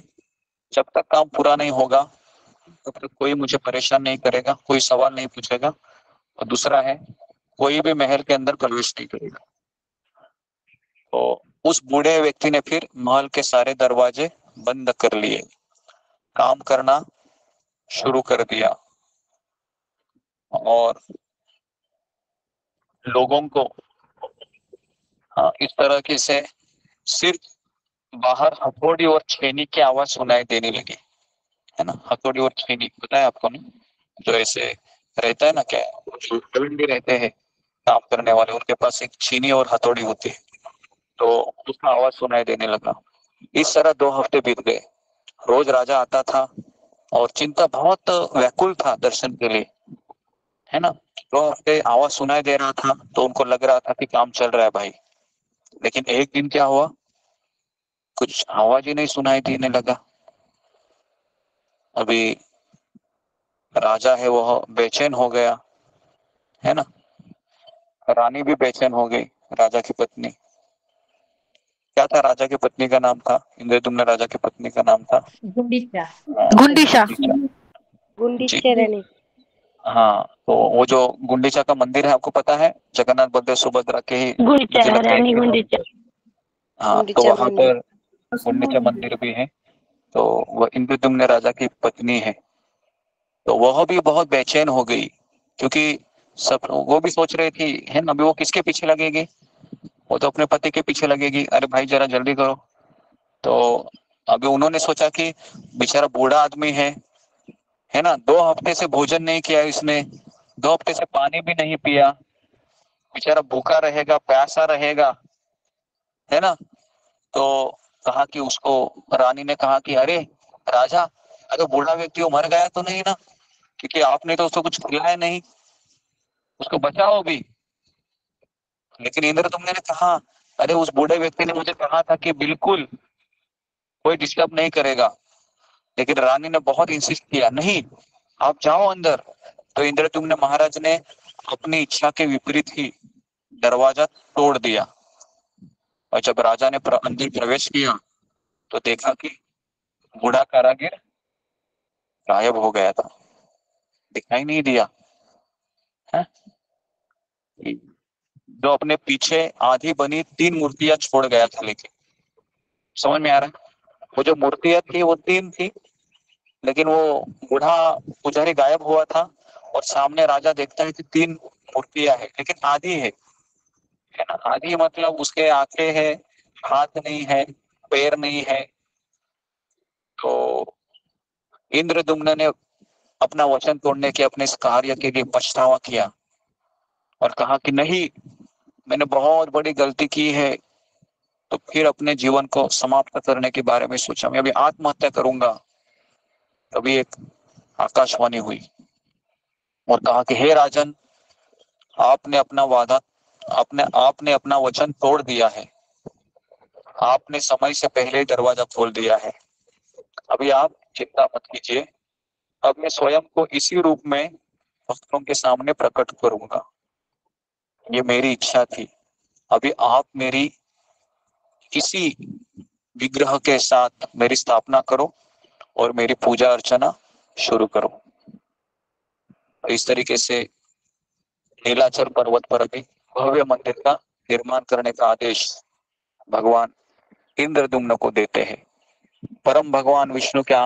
जब तक काम पूरा नहीं होगा तब तक कोई मुझे परेशान नहीं करेगा, कोई सवाल नहीं पूछेगा। और दूसरा है, कोई भी महल के अंदर प्रवेश नहीं करेगा। तो उस बूढ़े व्यक्ति ने फिर महल के सारे दरवाजे बंद कर लिए, काम करना शुरू कर दिया, और लोगों को इस तरह के से सिर्फ बाहर हथौड़ी और छेनी की आवाज सुनाई देने लगी, है ना। हथौड़ी और छेनी पता है आपको ना, जो ऐसे रहता है ना, क्या जो भी रहते हैं काम करने वाले, उनके पास एक छीनी और हथौड़ी होती है, तो उसका आवाज सुनाई देने लगा। इस तरह 2 हफ्ते बीत गए। रोज राजा आता था और चिंता बहुत व्याकुल था दर्शन के लिए, है ना। 2 हफ्ते आवाज सुनाई दे रहा था तो उनको लग रहा था कि काम चल रहा है भाई। लेकिन एक दिन क्या हुआ, कुछ आवाज ही नहीं सुनाई देने लगा। अभी राजा है वह बेचैन हो गया, है ना। रानी भी बेचैन हो गई, राजा की पत्नी। क्या था राजा की पत्नी का नाम? था इंद्रदुम्न राजा की पत्नी का नाम था गुंडीचा। गुंडीचा। गुंडीचे रानी। हाँ, तो वो जो गुंडीचा का मंदिर है आपको पता है, जगन्नाथ बलदेव सुभद्रा के ही गुंडीचा, मुझे लगता है रानी कि गुंडीचा। हाँ, तो गुंडीचा वहां मंदिर। पर गुंडीचा मंदिर भी है। तो वह इंद्रदुम्न राजा की पत्नी है। तो वह भी बहुत बेचैन हो गई, क्योंकि सब वो भी सोच रही थी, है ना, अभी वो किसके पीछे लगेगी? वो तो अपने पति के पीछे लगेगी। अरे भाई जरा जल्दी करो। तो अभी उन्होंने सोचा कि बेचारा बूढ़ा आदमी है ना, 2 हफ्ते से भोजन नहीं किया इसने, 2 हफ्ते से पानी भी नहीं पिया, बेचारा भूखा रहेगा, प्यासा रहेगा, है ना। तो कहा कि उसको, रानी ने कहा कि अरे राजा, अगर बूढ़ा व्यक्ति वो मर गया तो नहीं ना, क्योंकि आपने तो उसको कुछ खिलाया नहीं, उसको बचाओ भी। लेकिन इंद्रदुम्न ने कहा, अरे उस बूढ़े व्यक्ति ने मुझे कहा था कि बिल्कुल कोई डिस्टर्ब नहीं करेगा। लेकिन रानी ने बहुत इंसिस्ट किया, नहीं आप जाओ अंदर। तो इंद्रदुम्न महाराज ने अपनी इच्छा के विपरीत ही दरवाजा तोड़ दिया, और जब राजा ने अंदर प्रवेश किया तो देखा कि बूढ़ा कारागिर गायब हो गया था, दिखाई नहीं दिया है। जो अपने पीछे आधी बनी 3 मूर्तियां छोड़ गया था, लेकिन समझ में आ रहा है, वो जो मूर्तियां थी वो 3 थी, लेकिन वो बूढ़ा पुजारी गायब हुआ था। और सामने राजा देखता है कि 3 मूर्तियां है, लेकिन आधी है ना। आधी मतलब उसके आंखें है, हाथ नहीं है, पैर नहीं है। तो इंद्रदुम्न ने अपना वचन तोड़ने के, अपने इस कार्य के लिए पछतावा किया और कहा कि नहीं, मैंने बहुत बड़ी गलती की है। तो फिर अपने जीवन को समाप्त करने के बारे में सोचा, मैं अभी आत्महत्या करूंगा। तभी एक आकाशवाणी हुई और कहा कि हे राजन, आपने अपना वादा, आपने अपना वचन तोड़ दिया है, आपने समय से पहले दरवाजा खोल दिया है। अभी आप चिंता मत कीजिए, अब मैं स्वयं को इसी रूप में भक्तों के सामने प्रकट करूंगा। ये मेरी इच्छा थी, अभी आप मेरी इसी विग्रह के साथ मेरी स्थापना करो और मेरी पूजा अर्चना शुरू करो। तो इस तरीके से नीलाचल पर्वत पर भी भव्य मंदिर का निर्माण करने का आदेश भगवान इंद्रद्युम्न को देते हैं। परम भगवान विष्णु का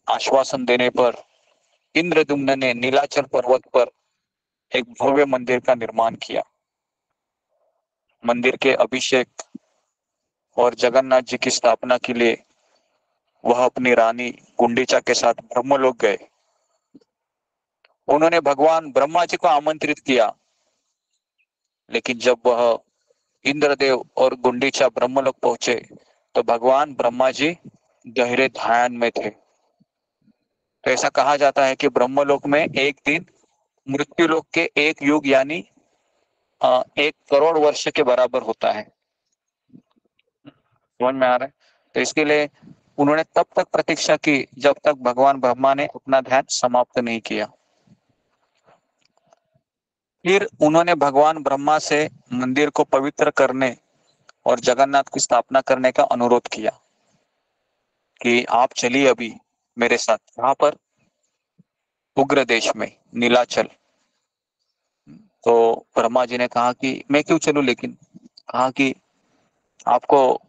आश्वासन देने पर इंद्रद्युम्न ने नीलाचल पर्वत पर एक भव्य मंदिर का निर्माण किया। मंदिर के अभिषेक और जगन्नाथ जी की स्थापना के लिए वह अपनी रानी गुंडीचा के साथ ब्रह्मलोक गए। उन्होंने भगवान ब्रह्मा जी को आमंत्रित किया, लेकिन जब वह इंद्रदेव और गुंडीचा ब्रह्मलोक पहुंचे तो भगवान ब्रह्मा जी गहरे ध्यान में थे। तो ऐसा कहा जाता है कि ब्रह्मलोक में एक दिन मृत्युलोक के एक युग यानी 1 करोड़ वर्ष के बराबर होता है। समझ में आ रहा है? तो इसके लिए उन्होंने तब तक प्रतीक्षा की जब तक भगवान ब्रह्मा ने अपना ध्यान समाप्त नहीं किया। फिर उन्होंने भगवान ब्रह्मा से मंदिर को पवित्र करने और जगन्नाथ की स्थापना करने का अनुरोध किया कि आप चलिए अभी मेरे साथ। यहाँ पर उग्र देश में नीलाचल। तो ब्रह्मा जी ने कहा कि मैं क्यों चलूं, लेकिन कहा कि आपको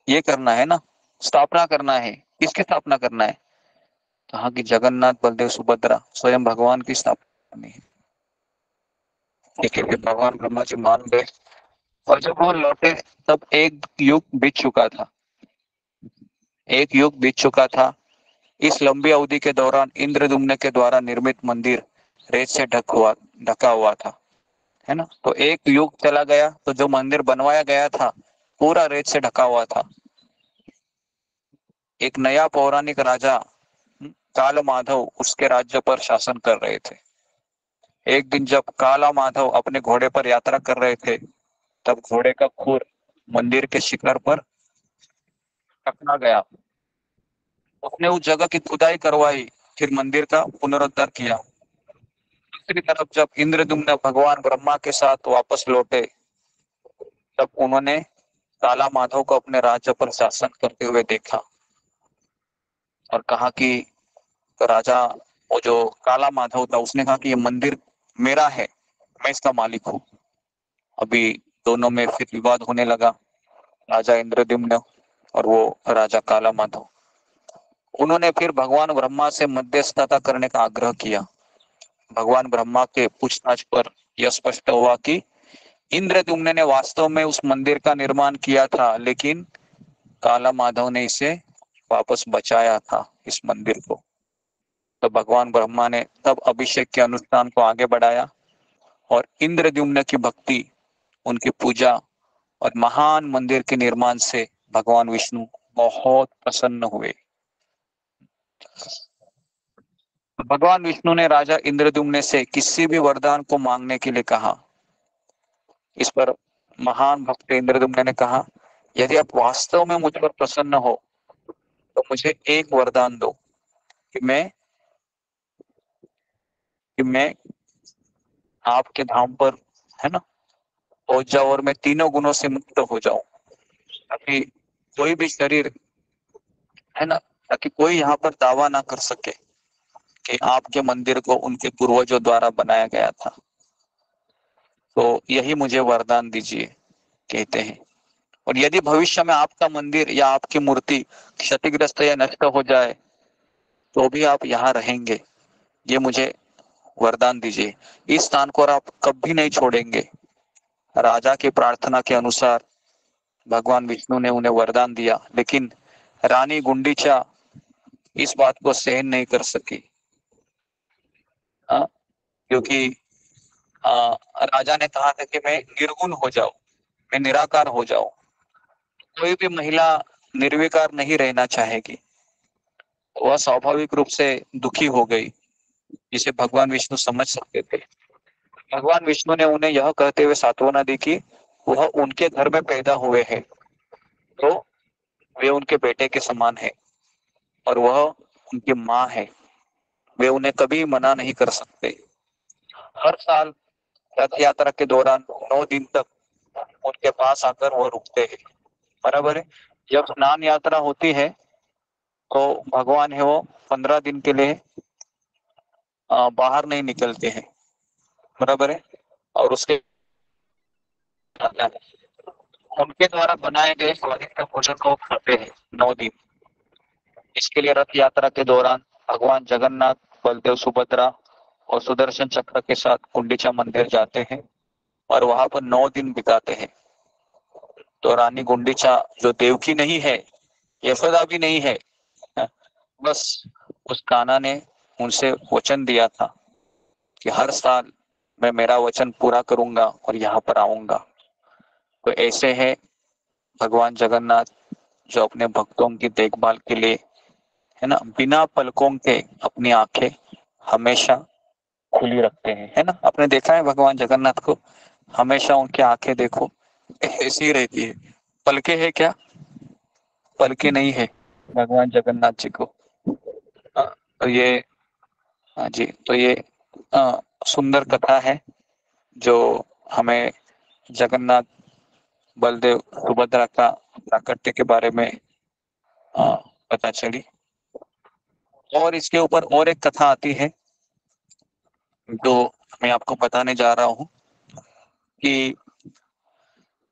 ये करना है ना, स्थापना करना है। किसकी स्थापना करना है? कहा कि जगन्नाथ बलदेव सुभद्रा स्वयं भगवान की स्थापना करनी है। ठीक है, भगवान ब्रह्मा जी मान गए और जब वो लौटे तब एक युग बीत चुका था। एक युग बीत चुका था। इस लंबी अवधि के दौरान इंद्रद्युम्न के द्वारा निर्मित मंदिर रेत से ढका हुआ था, है ना। तो एक युग चला गया तो जो मंदिर बनवाया गया था पूरा रेत से ढका हुआ था। एक नया पौराणिक राजा काल माधव उसके राज्य पर शासन कर रहे थे। एक दिन जब काला माधव अपने घोड़े पर यात्रा कर रहे थे तब घोड़े का खुर मंदिर के शिखर पर टकरा गया। उसने उस जगह की खुदाई करवाई, फिर मंदिर का पुनरुद्धार किया। दूसरी तरफ जब इंद्रद्युम्न भगवान ब्रह्मा के साथ वापस लौटे तब उन्होंने काला माधव को अपने राज्य पर शासन करते हुए देखा और कहा कि राजा, वो जो काला माधव था उसने कहा कि ये मंदिर मेरा है, मैं इसका मालिक हूँ। अभी दोनों में फिर विवाद होने लगा, राजा इंद्रद्युम्न और वो राजा काला माधव। उन्होंने फिर भगवान ब्रह्मा से मध्यस्थता करने का आग्रह किया। भगवान ब्रह्मा के पूछताछ पर यह स्पष्ट हुआ कि इंद्रद्युम्न ने वास्तव में उस मंदिर का निर्माण किया था, लेकिन काला माधव ने इसे वापस बचाया था, इस मंदिर को। तो भगवान ब्रह्मा ने तब अभिषेक के अनुष्ठान को आगे बढ़ाया और इंद्रद्युम्न की भक्ति, उनकी पूजा और महान मंदिर के निर्माण से भगवान विष्णु बहुत प्रसन्न हुए। भगवान विष्णु ने राजा इंद्रद्युम्न से किसी भी वरदान को मांगने के लिए कहा। इस पर महान भक्त इंद्रद्युम्न ने कहा, यदि आप वास्तव में मुझ पर प्रसन्न हो तो मुझे एक वरदान दो कि मैं आपके धाम पर, है ना, पहुंच जाऊं और मैं तीनों गुणों से मुक्त हो जाऊं, ताकि कोई भी शरीर, है ना, ताकि कोई यहाँ पर दावा ना कर सके कि आपके मंदिर को उनके पूर्वजों द्वारा बनाया गया था। तो यही मुझे वरदान दीजिए, कहते हैं। और यदि भविष्य में आपका मंदिर या आपकी मूर्ति क्षतिग्रस्त या नष्ट हो जाए तो भी आप यहाँ रहेंगे, ये मुझे वरदान दीजिए। इस स्थान को आप कभी नहीं छोड़ेंगे। राजा की प्रार्थना के अनुसार भगवान विष्णु ने उन्हें वरदान दिया, लेकिन रानी गुंडीचा इस बात को सहन नहीं कर सकी, क्योंकि राजा ने कहा था कि मैं निर्गुण हो जाऊं, मैं निराकार हो जाऊं। कोई भी महिला निर्विकार नहीं रहना चाहेगी। वह स्वाभाविक रूप से दुखी हो गई, जिसे भगवान विष्णु समझ सकते थे। भगवान विष्णु ने उन्हें यह कहते हुए सांत्वना दी कि वह उनके घर में पैदा हुए हैं तो वे उनके बेटे के समान है और वह उनकी माँ है, वे उन्हें कभी मना नहीं कर सकते। हर साल रथ यात्रा के दौरान 9 दिन तक उनके पास आकर वह रुकते हैं, बराबर है। जब स्नान यात्रा होती है तो भगवान है वो 15 दिन के लिए बाहर नहीं निकलते हैं, बराबर है। और उसके उनके द्वारा बनाए गए स्वादिष्ट भोजन को खाते हैं 9 दिन। इसके लिए रथ यात्रा के दौरान भगवान जगन्नाथ, बलदेव, सुभद्रा और सुदर्शन चक्र के साथ गुंडीचा मंदिर जाते हैं और वहां पर 9 दिन बिताते हैं। तो रानी गुंडीचा जो देवकी नहीं है, यशोदा भी नहीं है, बस उस कान्हा ने उनसे वचन दिया था कि हर साल मैं मेरा वचन पूरा करूंगा और यहाँ पर आऊंगा। तो ऐसे है भगवान जगन्नाथ जो अपने भक्तों की देखभाल के लिए, है ना, बिना पलकों के अपनी आंखें हमेशा खुली रखते हैं, है ना। आपने देखा है भगवान जगन्नाथ को, हमेशा उनकी आंखें देखो ऐसी ही रहती है। पलके है क्या? पलके नहीं है भगवान जगन्नाथ जी को। तो ये, हाँ जी, तो ये सुंदर कथा है जो हमें जगन्नाथ, बलदेव, सुभद्रा का प्राकट्य के बारे में पता चली। और इसके ऊपर और एक कथा आती है जो मैं आपको बताने जा रहा हूँ कि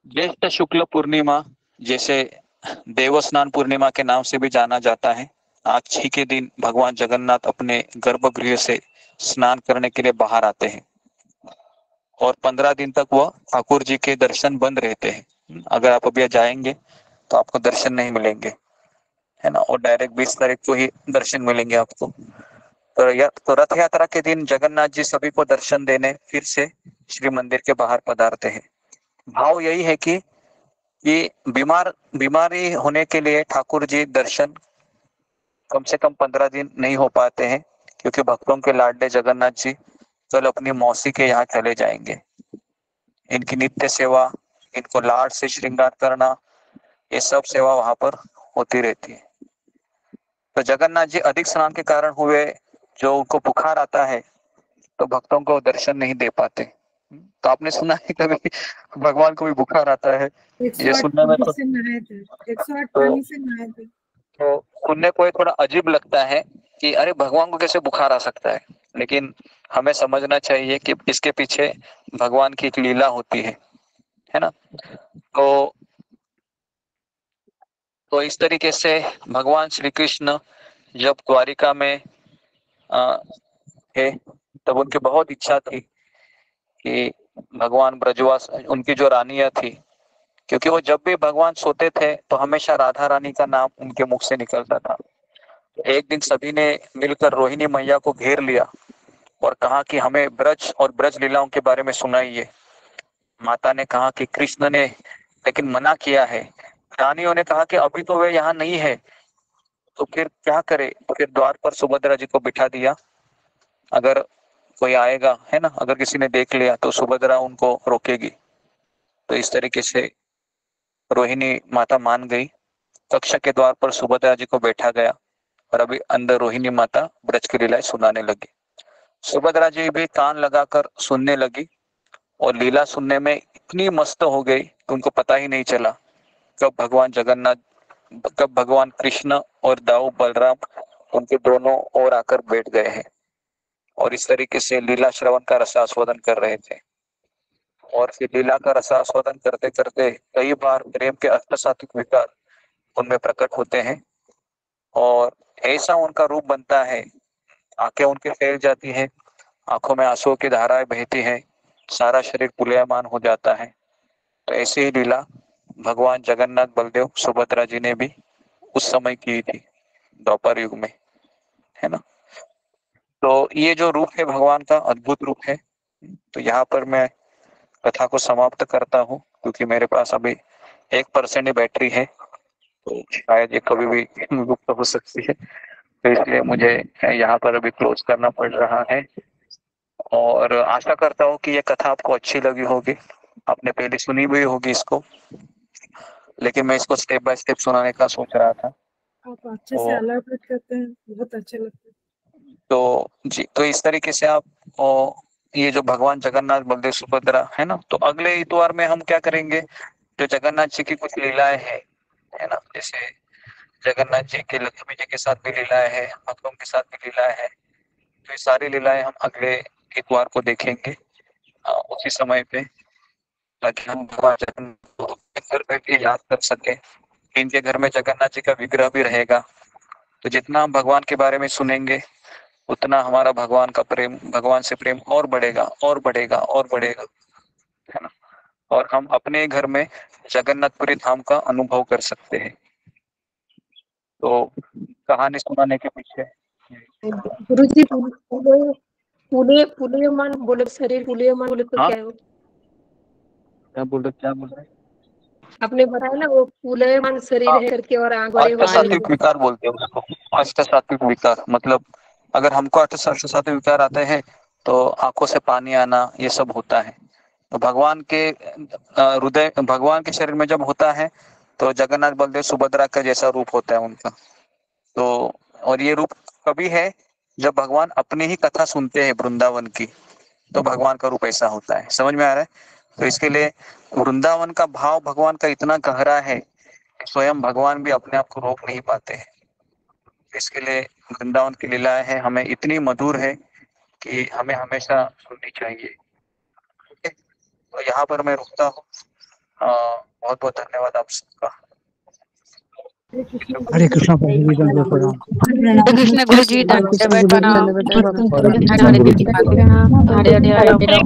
ज्येष्ठ शुक्ल पूर्णिमा, जैसे देवस्नान पूर्णिमा के नाम से भी जाना जाता है, आज ही के दिन भगवान जगन्नाथ अपने गर्भगृह से स्नान करने के लिए बाहर आते हैं और 15 दिन तक वह ठाकुर जी के दर्शन बंद रहते हैं। अगर आप अभी जाएंगे तो आपको दर्शन नहीं मिलेंगे, है ना, और डायरेक्ट 20 तारीख को ही दर्शन मिलेंगे आपको। तो रथ यात्रा के दिन जगन्नाथ जी सभी को दर्शन देने फिर से श्री मंदिर के बाहर पधारते हैं। भाव यही है कि बीमारी होने के लिए ठाकुर जी दर्शन कम से कम 15 दिन नहीं हो पाते हैं, क्योंकि भक्तों के लाडले जगन्नाथ जी कल अपनी मौसी के यहाँ चले जाएंगे। इनकी नित्य सेवा, इनको लाड से श्रृंगार करना, ये सब सेवा वहां पर होती रहती है। तो जगन्नाथ जी अधिक स्नान के कारण हुए जो उनको बुखार आता है तो भक्तों को दर्शन नहीं दे पाते। तो आपने सुना है कभी भगवान को भी बुखार आता है? ये 108 सुनने में पानी से नहाए थे, 108 पानी से नहाए थे। तो सुनने को थोड़ा अजीब लगता है कि अरे भगवान को कैसे बुखार आ सकता है, लेकिन हमें समझना चाहिए कि इसके पीछे भगवान की एक लीला होती है ना। तो इस तरीके से भगवान श्री कृष्ण जब द्वारिका में थे तब उनकी बहुत इच्छा थी कि भगवान ब्रजवास, उनकी जो रानियां थी, क्योंकि वो जब भी भगवान सोते थे तो हमेशा राधा रानी का नाम उनके मुख से निकलता था। एक दिन सभी ने मिलकर रोहिणी मैया को घेर लिया और कहा कि हमें ब्रज और ब्रज लीलाओं के बारे में सुनाइए। माता ने कहा कि कृष्ण ने लेकिन मना किया है। रानियों ने कहा कि अभी तो वे यहाँ नहीं है, तो फिर क्या करे। फिर द्वार पर सुभद्रा जी को बिठा दिया, अगर कोई आएगा, है ना, अगर किसी ने देख लिया तो सुभद्रा उनको रोकेगी। तो इस तरीके से रोहिणी माता मान गई। कक्ष के द्वार पर सुभद्रा जी को बैठा गया और अभी अंदर रोहिणी माता ब्रज की लीलाएं सुनाने लगी। सुभद्रा जी भी कान लगाकर सुनने लगी और लीला सुनने में इतनी मस्त हो गई कि उनको पता ही नहीं चला कब भगवान कृष्ण और दाऊ बलराम उनके दोनों ओर आकर बैठ गए हैं और इस तरीके से लीला श्रवण का रसास्वादन कर रहे थे। और फिर लीला का रसास्वादन करते करते कई बार प्रेम के अष्टसात्विक विकार उनमें प्रकट होते हैं और ऐसा उनका रूप बनता है, आंखें उनके फैल जाती है, आंखों में आंसुओं की धाराएं बहती है, सारा शरीर पुलयमान हो जाता है। तो ऐसी ही लीला भगवान जगन्नाथ, बलदेव, सुभद्रा जी ने भी उस समय की थी, द्वापर युग में, है ना। तो ये जो रूप है भगवान का, अद्भुत रूप है। तो यहाँ पर मैं कथा को समाप्त करता हूँ, क्योंकि मेरे पास अभी 1% ही बैटरी है, तो शायद ये कभी भी लुप्त हो सकती है। तो इसलिए मुझे यहाँ पर अभी क्लोज करना पड़ रहा है और आशा करता हूँ कि ये कथा आपको अच्छी लगी होगी। आपने पहले सुनी भी होगी इसको, लेकिन मैं इसको स्टेप बाय स्टेप सुनाने का सोच रहा था। आप अच्छे से एलाबोरेट करते हैं, बहुत अच्छे लगते हैं। तो जी, तो इस तरीके से आप ये जो भगवान जगन्नाथ, बलदेव, सुभद्रा, है ना, तो अगले इतवार में हम क्या करेंगे, जो जगन्नाथ जी की कुछ लीलाएं हैं है ना। जैसे जगन्नाथ जी के लक्ष्मी जी के साथ भी लीलाएं है, भक्तों के साथ भी लीलाएं है। तो ये सारी लीलाएं हम अगले इतवार को देखेंगे उसी समय पे, ताकि हम भगवान जगन्नाथ को अपने घर बैठे याद कर सके। इनके घर में जगन्नाथ जी का विग्रह भी रहेगा, तो जितना हम भगवान के बारे में सुनेंगे उतना हमारा भगवान का प्रेम, भगवान से प्रेम और बढ़ेगा और बढ़ेगा और बढ़ेगा, है ना। और हम अपने घर में जगन्नाथपुरी धाम का अनुभव कर सकते हैं। तो कहानी सुनाने के पीछे गुरुजी फूलेयमान बोले, शरीर फूलेयमान बोले तो हाँ? क्या है वो? क्या बोल रहे? आपने बताया ना वो फूलेयमान शरीर है करके और आंख बड़े अष्ट सात्विक विकार बोलते हैं उसको। अष्ट सात्विक विकार मतलब अगर हमको अष्ट सात्विक विकार आते हैं तो आंखों से पानी आना, ये सब होता है। तो भगवान के हृदय, भगवान के शरीर में जब होता है तो जगन्नाथ बलदेव सुभद्रा का जैसा रूप होता है उनका। तो और ये रूप कभी है जब भगवान अपनी ही कथा सुनते हैं वृंदावन की, तो भगवान का रूप ऐसा होता है। समझ में आ रहा है? तो इसके लिए वृंदावन का भाव भगवान का इतना गहरा है कि स्वयं भगवान भी अपने आप को रोक नहीं पाते हैं। इसके लिए वृंदावन की लीलाएं है हमें इतनी मधुर है कि हमें हमेशा सुननी चाहिए। तो यहाँ पर मैं रुकता हूँ। बहुत बहुत धन्यवाद आप सबका। हरे कृष्णा प्रभु जी, दंडवत प्रणाम। हरे कृष्ण गुरु जी, दंडवत प्रणाम। हरे हरे हरे हरे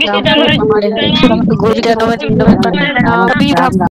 गुरु जी, दंडवत प्रणाम।